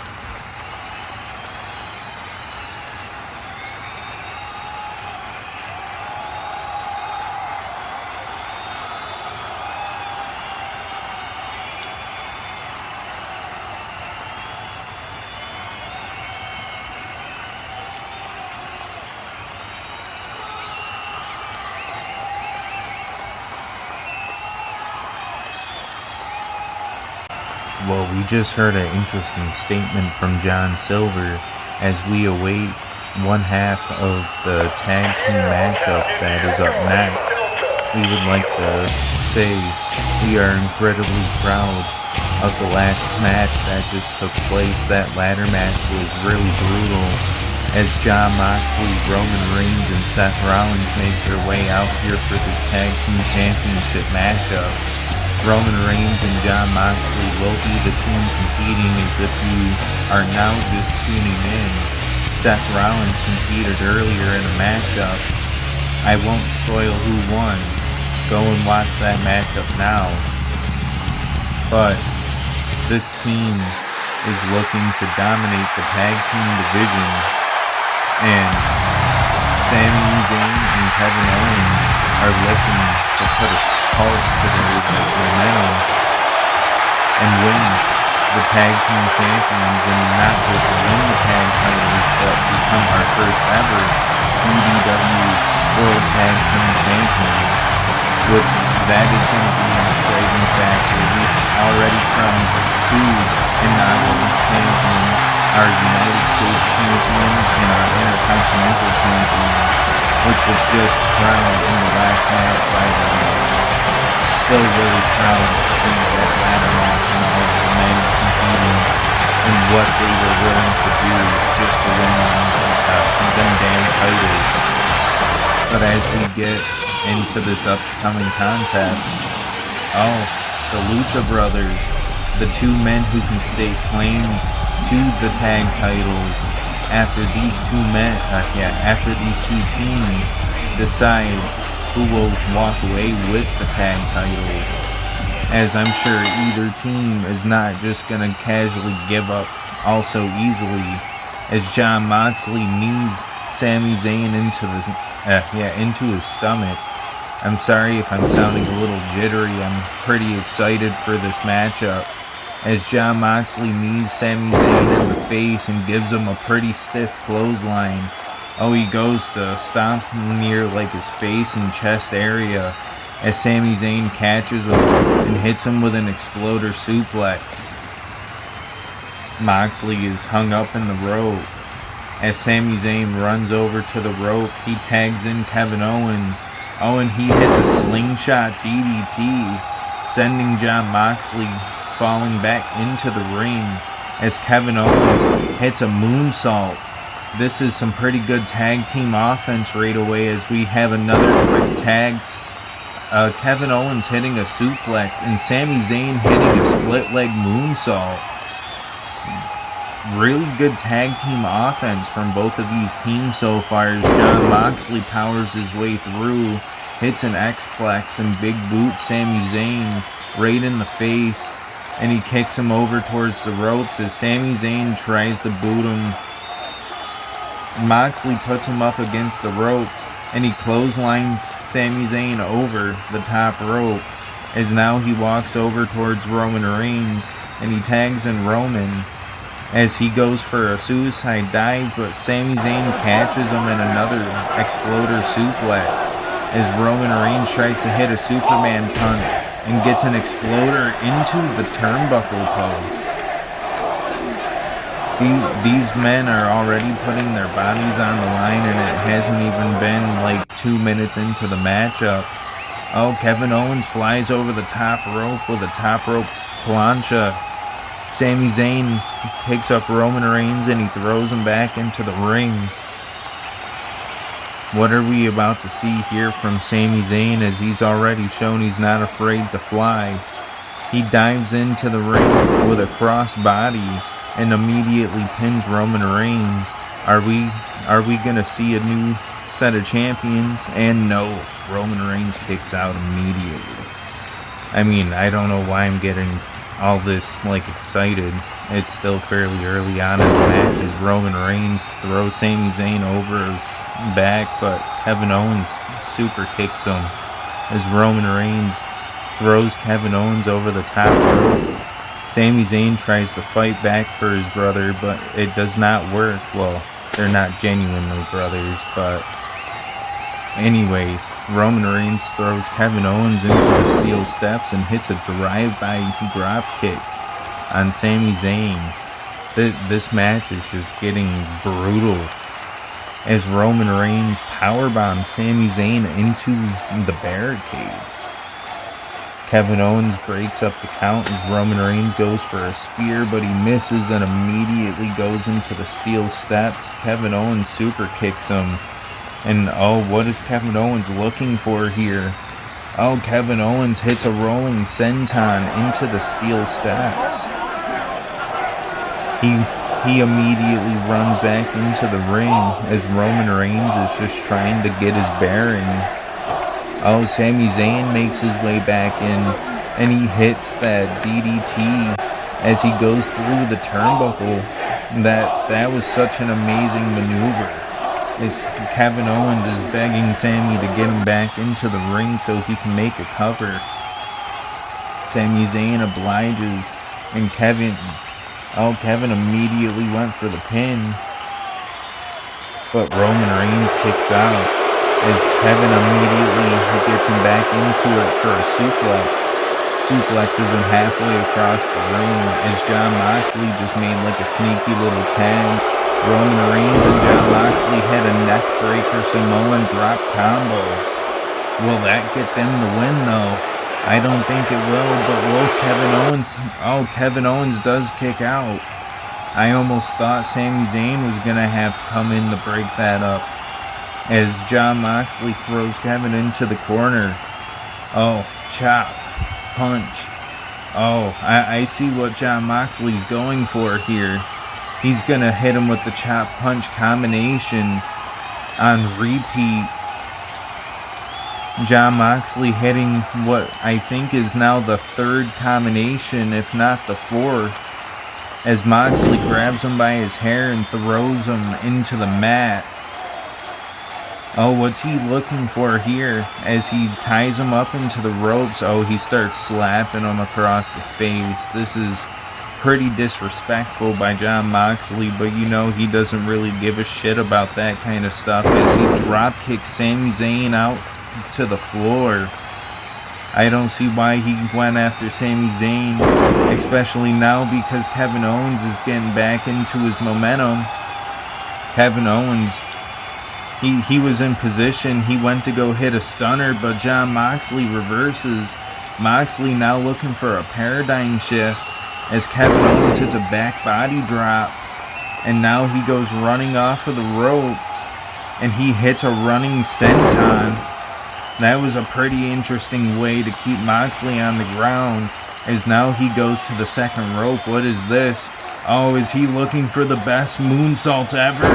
Well, we just heard an interesting statement from John Silver as we await one half of the tag team matchup that is up next. We would like to say we are incredibly proud of the last match that just took place. That ladder match was really brutal as Jon Moxley, Roman Reigns, and Seth Rollins make their way out here for this tag team championship matchup. Roman Reigns and Jon Moxley will be the team competing. As if you are now just tuning in, Seth Rollins competed earlier in a matchup. I won't spoil who won, go and watch that matchup now. But this team is looking to dominate the tag team division, and Sami Zayn and Kevin Owens are looking to put a halt to their momentum and win the tag team champions, and not just win the tag titles, but become our first ever EDW World Tag Team Champions, which that is going to be an exciting factor. We've already crowned 2 inaugural champions, our United States champion and our Intercontinental champion, which was just crowned in the last match by the still really proud to see that ladder match and all the men competing and what they were willing to do just to win them damn titles. But as we get into this upcoming contest, the Lucha Brothers, the 2 men who can stake claim to the tag titles after these 2 teams decide who will walk away with the tag titles, as I'm sure either team is not just going to casually give up all so easily, as Jon Moxley knees Sami Zayn into his stomach. I'm sorry if I'm sounding a little jittery. I'm pretty excited for this matchup, as Jon Moxley knees Sami Zayn in the face and gives him a pretty stiff clothesline. He goes to stomp near like his face and chest area, as Sami Zayn catches him and hits him with an exploder suplex. Moxley is hung up in the rope. As Sami Zayn runs over to the rope, he tags in Kevin Owens. And he hits a slingshot DDT, sending Jon Moxley falling back into the ring, as Kevin Owens hits a moonsault. This is some pretty good tag team offense right away, as we have another quick tags. Kevin Owens hitting a suplex and Sami Zayn hitting a split leg moonsault. Really good tag team offense from both of these teams so far, as Jon Moxley powers his way through, hits an X-Plex and big boot Sami Zayn right in the face, and he kicks him over towards the ropes as Sami Zayn tries to boot him. Moxley puts him up against the ropes, and he clotheslines Sami Zayn over the top rope, as now he walks over towards Roman Reigns, and he tags in Roman, as he goes for a suicide dive, but Sami Zayn catches him in another exploder suplex, as Roman Reigns tries to hit a Superman punch and gets an exploder into the turnbuckle post. These men are already putting their bodies on the line, and it hasn't even been like 2 minutes into the matchup. Kevin Owens flies over the top rope with a top rope plancha. Sami Zayn picks up Roman Reigns and he throws him back into the ring. What are we about to see here from Sami Zayn, as he's already shown he's not afraid to fly? He dives into the ring with a cross body and immediately pins Roman Reigns. Are we gonna see a new set of champions? And no, Roman Reigns kicks out immediately. I mean, I don't know why I'm getting all this excited. It's still fairly early on in the match, as Roman Reigns throws Sami Zayn over his back, but Kevin Owens super kicks him, as Roman Reigns throws Kevin Owens over the top rope. Sami Zayn tries to fight back for his brother, but it does not work. Well, they're not genuinely brothers, but anyways, Roman Reigns throws Kevin Owens into the steel steps and hits a drive-by drop kick on Sami Zayn. This match is just getting brutal, as Roman Reigns powerbombs Sami Zayn into the barricade. Kevin Owens breaks up the count as Roman Reigns goes for a spear, but he misses and immediately goes into the steel steps. Kevin Owens super kicks him. And what is Kevin Owens looking for here? Kevin Owens hits a rolling senton into the steel steps. He immediately runs back into the ring, as Roman Reigns is just trying to get his bearings. Oh, Sami Zayn makes his way back in, and he hits that DDT as he goes through the turnbuckle. That was such an amazing maneuver. As Kevin Owens is begging Sami to get him back into the ring so he can make a cover. Sami Zayn obliges, and Kevin immediately went for the pin. But Roman Reigns kicks out as Kevin immediately gets him back into it for a suplex. Suplexes him halfway across the ring as Jon Moxley just made like a sneaky little tag. Roman Reigns and Jon Moxley had a neckbreaker Samoan drop combo. Will that get them the win though? I don't think it will, but will Kevin Owens? Oh, Kevin Owens does kick out. I almost thought Sami Zayn was going to have to come in to break that up as Jon Moxley throws Kevin into the corner. Oh, chop, punch. Oh, I see what Jon Moxley's going for here. He's going to hit him with the chop punch combination on repeat. Jon Moxley hitting what I think is now the third combination, if not the fourth, as Moxley grabs him by his hair and throws him into the mat. Oh, what's he looking for here? As he ties him up into the ropes, oh, he starts slapping him across the face. This is pretty disrespectful by Jon Moxley, but you know he doesn't really give a shit about that kind of stuff as he drop kicks Sami Zayn out to the floor. I don't see why he went after Sami Zayn, especially now because Kevin Owens is getting back into his momentum. Kevin Owens, he was in position. He went to go hit a stunner, but Jon Moxley reverses. Moxley now looking for a paradigm shift as Kevin Owens hits a back body drop. And now he goes running off of the ropes and he hits a running senton. That was a pretty interesting way to keep Moxley on the ground, as now he goes to the second rope. What is this? Oh, is he looking for the best moonsault ever?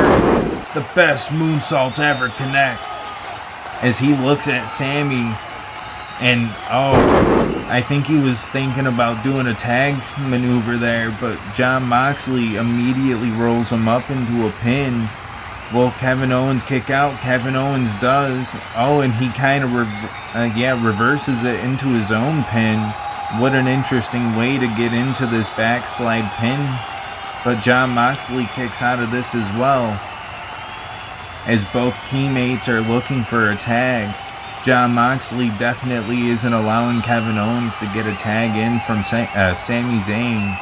The best moonsault ever connects. As he looks at Sami, and oh, I think he was thinking about doing a tag maneuver there, but Jon Moxley immediately rolls him up into a pin. Will Kevin Owens kick out? Kevin Owens does. Oh, and he kind of reverses it into his own pin. What an interesting way to get into this backslide pin. But Jon Moxley kicks out of this as well, as both teammates are looking for a tag. Jon Moxley definitely isn't allowing Kevin Owens to get a tag in from Sami Zayn,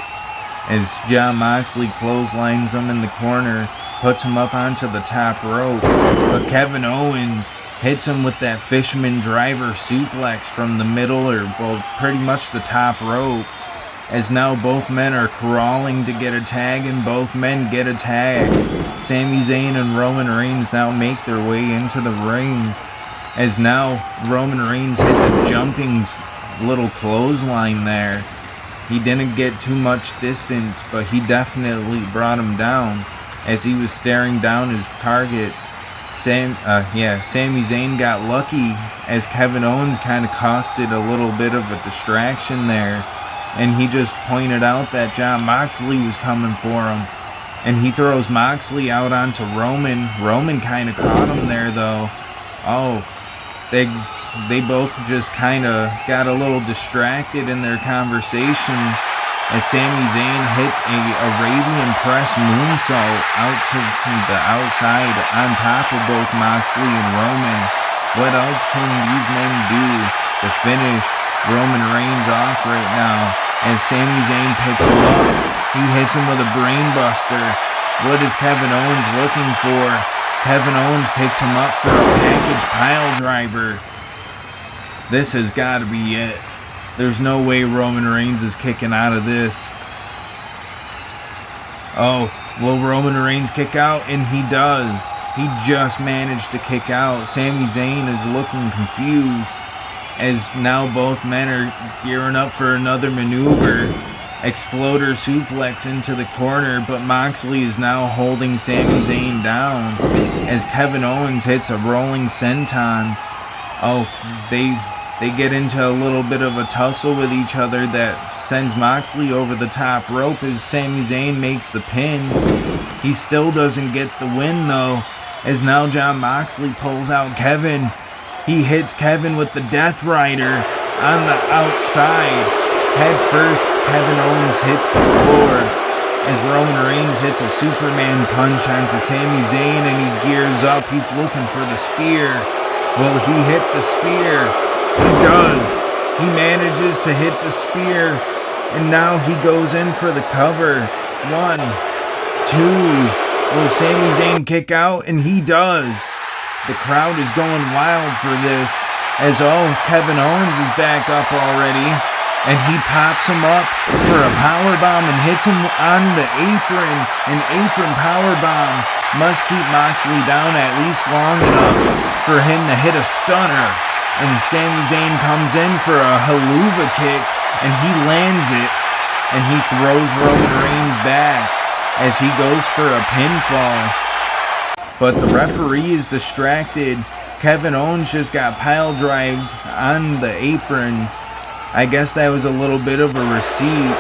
as Jon Moxley clotheslines him in the corner, puts him up onto the top rope, but Kevin Owens hits him with that fisherman driver suplex from the middle, or well, pretty much the top rope, as now both men are crawling to get a tag, and both men get a tag. Sami Zayn and Roman Reigns now make their way into the ring, as now Roman Reigns hits a jumping little clothesline there. He didn't get too much distance, but he definitely brought him down as he was staring down his target. Sami Zayn got lucky as Kevin Owens kind of costed a little bit of a distraction there, and he just pointed out that Jon Moxley was coming for him, and he throws Moxley out onto Roman. Roman kind of caught him there though. Oh, they both just kind of got a little distracted in their conversation as Sami Zayn hits a Arabian Press moonsault out to the outside on top of both Moxley and Roman. What else can these men do to finish Roman Reigns off right now? As Sami Zayn picks him up, he hits him with a brainbuster. What is Kevin Owens looking for? Kevin Owens picks him up for a package pile driver. This has got to be it. There's no way Roman Reigns is kicking out of this. Oh, will Roman Reigns kick out? And he does. He just managed to kick out. Sami Zayn is looking confused as now both men are gearing up for another maneuver. Exploder suplex into the corner, but Moxley is now holding Sami Zayn down as Kevin Owens hits a rolling senton. Oh, they get into a little bit of a tussle with each other that sends Moxley over the top rope as Sami Zayn makes the pin. He still doesn't get the win though, as now Jon Moxley pulls out Kevin. He hits Kevin with the Death Rider on the outside. Head first, Kevin Owens hits the floor as Roman Reigns hits a Superman punch onto Sami Zayn and he gears up. He's looking for the spear. Will he hit the spear? He does. He manages to hit the spear, and now he goes in for the cover. 1, 2. Will Sami Zayn kick out? And he does. The crowd is going wild for this, as Kevin Owens is back up already, and he pops him up for a powerbomb and hits him on the apron. An apron powerbomb must keep Moxley down at least long enough for him to hit a stunner. And Sami Zayn comes in for a haluva kick, and he lands it, and he throws Roman Reigns back as he goes for a pinfall. But the referee is distracted. Kevin Owens just got pile drived on the apron. I guess that was a little bit of a receipt.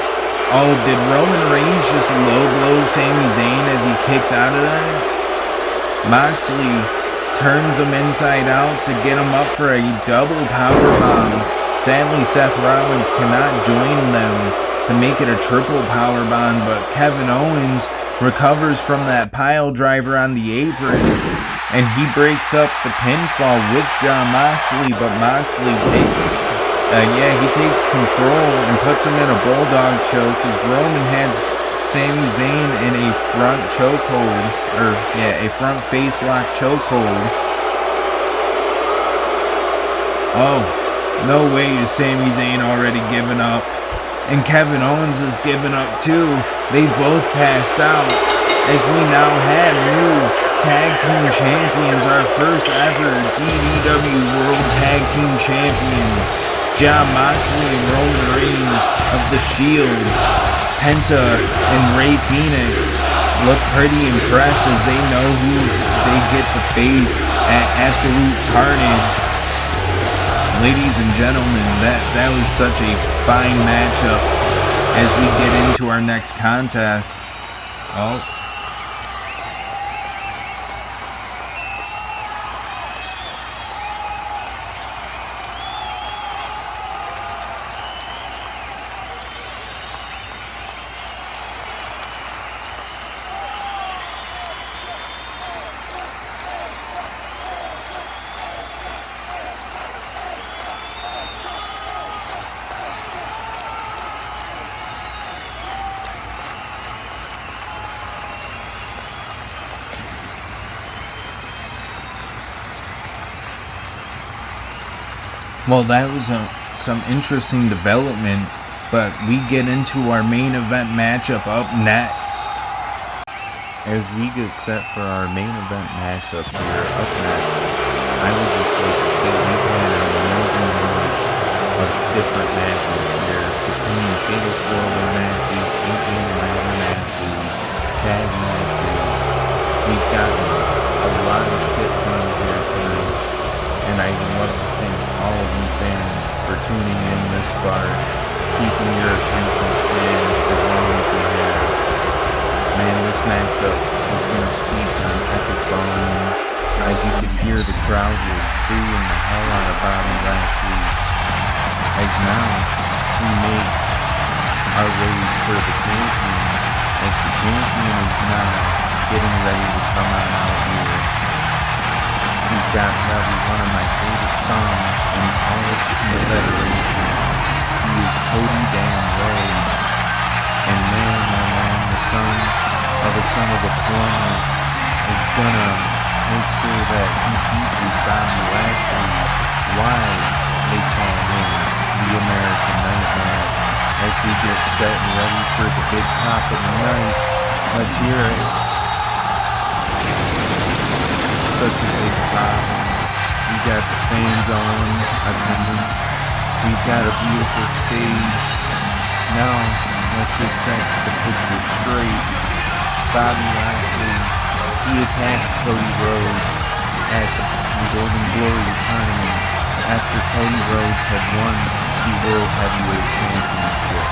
Oh, did Roman Reigns just low blow Sami Zayn as he kicked out of that? Moxley turns him inside out to get him up for a double powerbomb. Sadly, Seth Rollins cannot join them to make it a triple powerbomb, but Kevin Owens recovers from that pile driver on the apron, and he breaks up the pinfall with Jon Moxley, but Moxley takes control and puts him in a bulldog choke as Roman has Sami Zayn in a front chokehold, a front face lock chokehold. Oh, no way is Sami Zayn already given up. And Kevin Owens is given up too. They've both passed out as we now have new tag team champions, our first ever DDW World Tag Team Champions. Jon Moxley and Roman Reigns of The Shield. Penta and Rey Fenix look pretty impressed as they know who they get to face at Absolute Carnage. Ladies and gentlemen, that was such a fine matchup as we get into our next contest. Oh. Well, that was some interesting development, but we get into our main event matchup up next. As we get set for our main event matchup here, up next, I would just like to say we've had an amazing run of different matches here, between fatal four-way matches, 8-man ladder matches, tag matches. We've gotten a lot of shit done here tonight, and I would love to thank all of you fans for tuning in this far, keeping your attention span as long as you have. Man, this matchup is going to speak on epic volumes, as you could hear the crowd was booing the hell out of Bobby last week. As now, we make our way for the champion, as the champion is now getting ready to come on out here. He's got probably one of my favorite songs in all of the Federation. He is Cody Dan Rhodes. And man, oh man, the son of a plumber is gonna make sure that he beats Bobby Lashley while they call in the American Nightmare. As we get set and ready for the big pop of the night, let's hear it. Such a big pop. We got the fans on attendance. We've got a beautiful stage. Now, let's just set the picture straight. Bobby Lashley, he attacked Cody Rhodes at the Golden Glory tournament after Cody Rhodes had won the World Heavyweight Championship.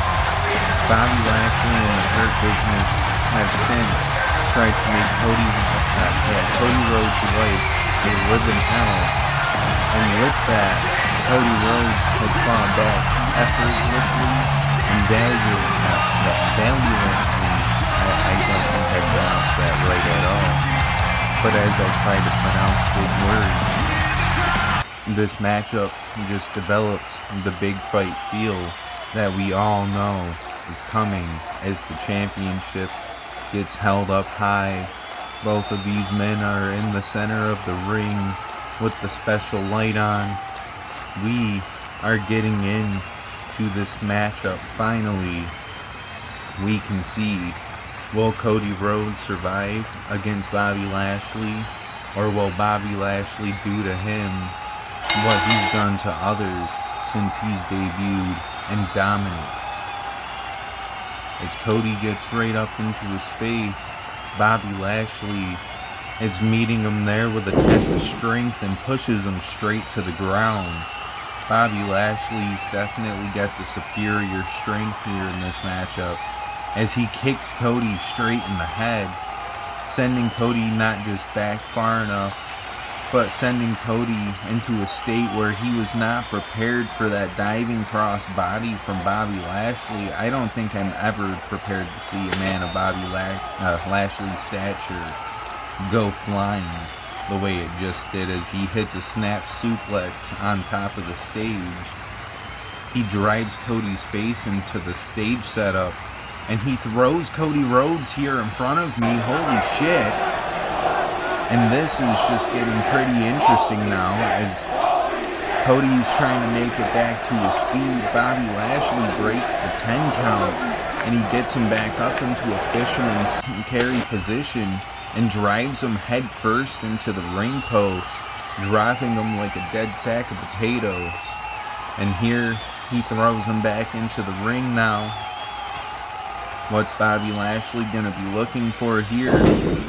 Bobby Lashley and the Hurt Business have since tried to make Cody Rhodes' life a living hell, and with that, Cody Rhodes has fought back effortlessly and valiantly. I don't think I pronounced that right at all, but as I try to pronounce big words, this matchup just develops the big fight feel that we all know is coming as the championship gets held up high. Both of these men are in the center of the ring with the special light on. We are getting into this matchup finally. We can see, will Cody Rhodes survive against Bobby Lashley, or will Bobby Lashley do to him what he's done to others since he's debuted and dominates? As Cody gets right up into his face, Bobby Lashley is meeting him there with a test of strength and pushes him straight to the ground. Bobby Lashley's definitely got the superior strength here in this matchup, as he kicks Cody straight in the head, sending Cody not just back far enough, but sending Cody into a state where he was not prepared for that diving cross body from Bobby Lashley. I don't think I'm ever prepared to see a man of Bobby Lashley's stature go flying the way it just did, as he hits a snap suplex on top of the stage. He drives Cody's face into the stage setup, and he throws Cody Rhodes here in front of me. Holy shit. And this is just getting pretty interesting now, as Cody's trying to make it back to his feet. Bobby Lashley breaks the 10 count, and he gets him back up into a fisherman's carry position and drives him head first into the ring post, dropping him like a dead sack of potatoes. And here he throws him back into the ring now. What's Bobby Lashley going to be looking for here?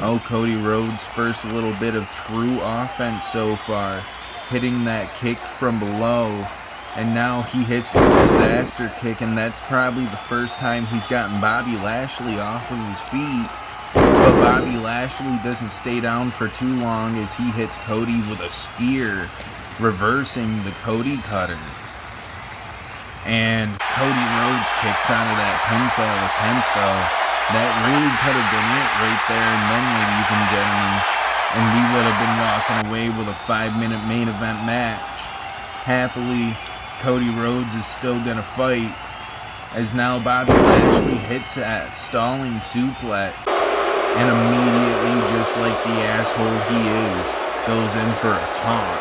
Oh, Cody Rhodes' first little bit of true offense so far, hitting that kick from below. And now he hits the disaster kick, and that's probably the first time he's gotten Bobby Lashley off of his feet. But Bobby Lashley doesn't stay down for too long, as he hits Cody with a spear, reversing the Cody cutter. And Cody Rhodes kicks out of that pinfall attempt, though. That really could have been it right there and then, ladies and gentlemen. And we would have been walking away with a 5-minute main event match. Happily, Cody Rhodes is still going to fight, as now Bobby Lashley hits that stalling suplex, and immediately, just like the asshole he is, goes in for a taunt.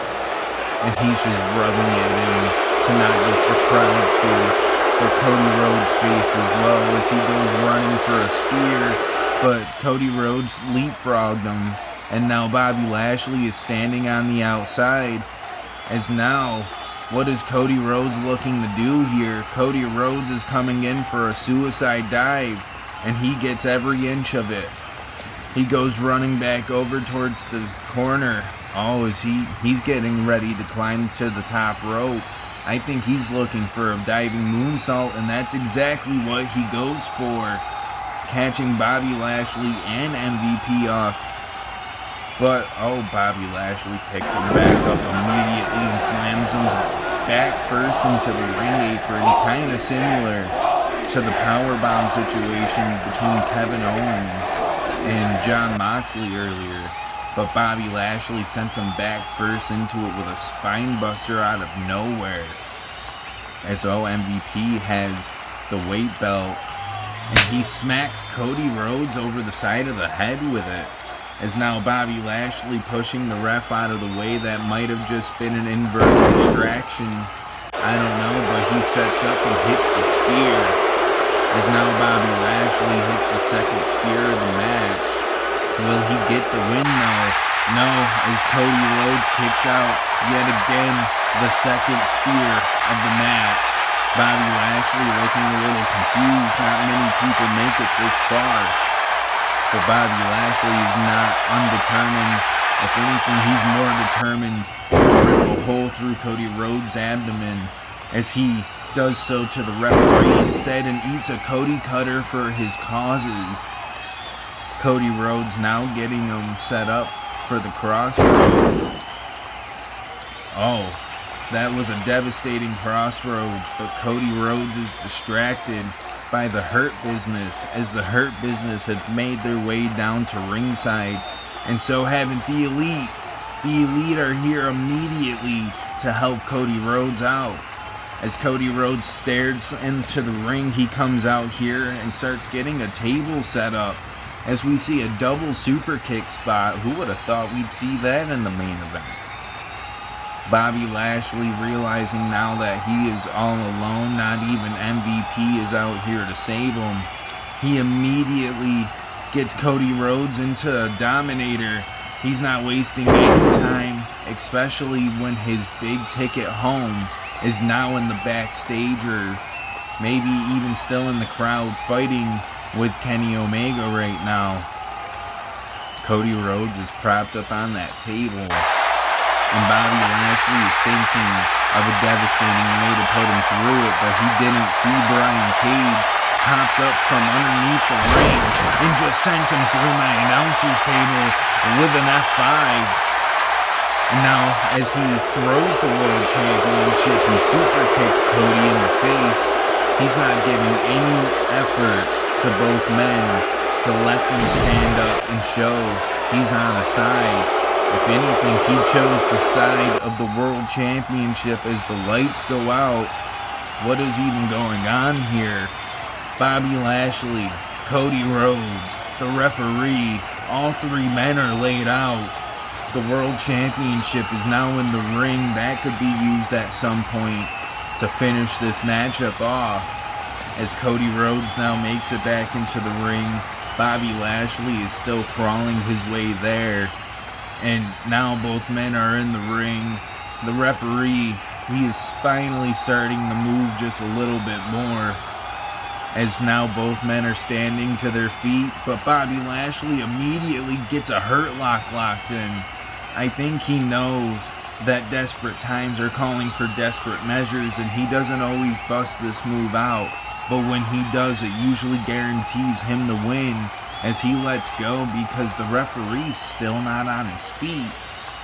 And he's just rubbing it in to not just the crowd's face, but Cody Rhodes' face as well, as he goes running for a spear, but Cody Rhodes leapfrogged him, and now Bobby Lashley is standing on the outside, as now, what is Cody Rhodes looking to do here? Cody Rhodes is coming in for a suicide dive, and he gets every inch of it. He goes running back over towards the corner. Oh, he's getting ready to climb to the top rope. I think he's looking for a diving moonsault, and that's exactly what he goes for, catching Bobby Lashley and MVP off. But, oh, Bobby Lashley picked him back up immediately and slams him back first into the ring apron, kind of similar to the powerbomb situation between Kevin Owens and Jon Moxley earlier. But Bobby Lashley sent him back first into it with a spine buster out of nowhere. As MVP has the weight belt, and he smacks Cody Rhodes over the side of the head with it. As now Bobby Lashley pushing the ref out of the way. That might have just been an inverted distraction. I don't know, but he sets up and hits the spear. As now Bobby Lashley hits the second spear of the match. Will he get the win though? No, as Cody Rhodes kicks out yet again the second spear of the match. Bobby Lashley looking a little confused. Not many people make it this far. But Bobby Lashley is not undetermined. If anything, he's more determined to rip a hole through Cody Rhodes' abdomen as he does so to the referee instead and eats a Cody cutter for his causes. Cody Rhodes now getting him set up for the crossroads. Oh, that was a devastating crossroads, but Cody Rhodes is distracted by the Hurt Business as the Hurt Business have made their way down to ringside, and so haven't the Elite. The Elite are here immediately to help Cody Rhodes out. As Cody Rhodes stares into the ring, he comes out here and starts getting a table set up as we see a double super kick spot. Who would have thought we'd see that in the main event? Bobby Lashley realizing now that he is all alone, not even MVP is out here to save him. He immediately gets Cody Rhodes into a dominator. He's not wasting any time, especially when his big ticket home is now in the backstage or maybe even still in the crowd fighting with Kenny Omega right now. Cody Rhodes is propped up on that table, and Bobby Lashley is thinking of a devastating way to put him through it, but he didn't see Brian Cage popped up from underneath the ring and just sent him through my announcer's table with an F5. And now, as he throws the World Championship, he super kicked Cody in the face. He's not giving any effort to both men to let them stand up and show he's on a side. If anything, he chose the side of the World Championship as the lights go out. What is even going on here? Bobby Lashley, Cody Rhodes, the referee, all three men are laid out. The World Championship is now in the ring. That could be used at some point to finish this matchup off. As Cody Rhodes now makes it back into the ring, Bobby Lashley is still crawling his way there. And now both men are in the ring. The referee, he is finally starting to move just a little bit more, as now both men are standing to their feet, but Bobby Lashley immediately gets a Hurt Lock locked in. I think he knows that desperate times are calling for desperate measures, and he doesn't always bust this move out, but when he does, it usually guarantees him the win, as he lets go because the referee's still not on his feet.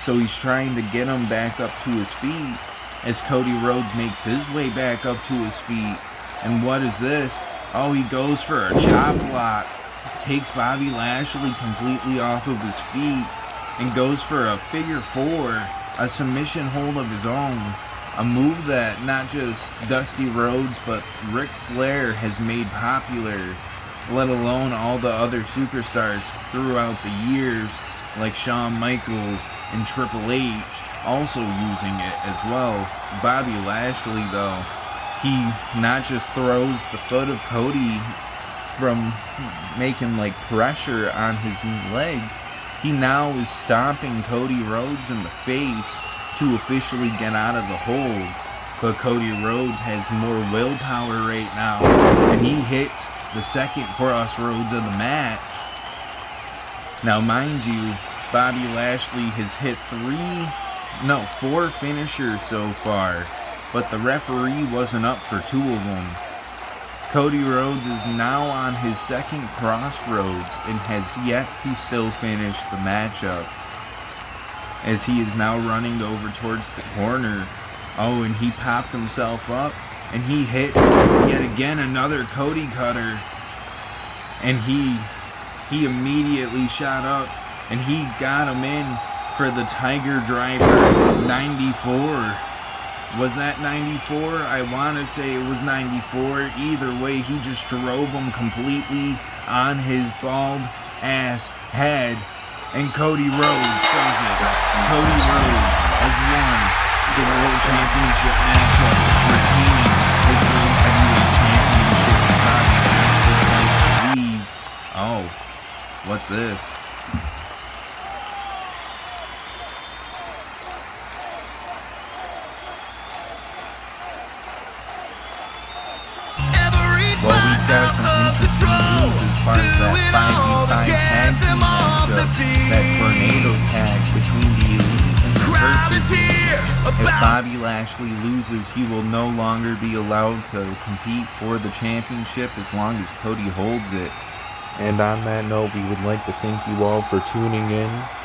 So he's trying to get him back up to his feet as Cody Rhodes makes his way back up to his feet. And what is this? Oh, he goes for a chop block, takes Bobby Lashley completely off of his feet, and goes for a figure four, a submission hold of his own. A move that not just Dusty Rhodes but Ric Flair has made popular, let alone all the other superstars throughout the years, like Shawn Michaels and Triple H, also using it as well. Bobby Lashley, though, he not just throws the foot of Cody from making like pressure on his leg, he now is stomping Cody Rhodes in the face to officially get out of the hold. But Cody Rhodes has more willpower right now, and he hits the second crossroads of the match. Now mind you, Bobby Lashley has hit 4 finishers so far, but the referee wasn't up for 2 of them. Cody Rhodes is now on his second crossroads and has yet to still finish the matchup, as he is now running over towards the corner. Oh, and he popped himself up, and he hit yet again another Cody cutter, and he immediately shot up, and he got him in for the Tiger Driver 94. Was that 94? I want to say it was 94. Either way, he just drove him completely on his bald ass head. And Cody Rhodes does it. Cody Rhodes has won the World Championship matchup, retaining his World Heavyweight Championship. Bobby Lashley likes to leave. Oh, what's this? Well, we've got some interesting news as far as that 5v5 tag team matchup, that tornado tag between the Elite and the Hurt Business. If Bobby Lashley loses, he will no longer be allowed to compete for the championship as long as Cody holds it. And on that note, we would like to thank you all for tuning in.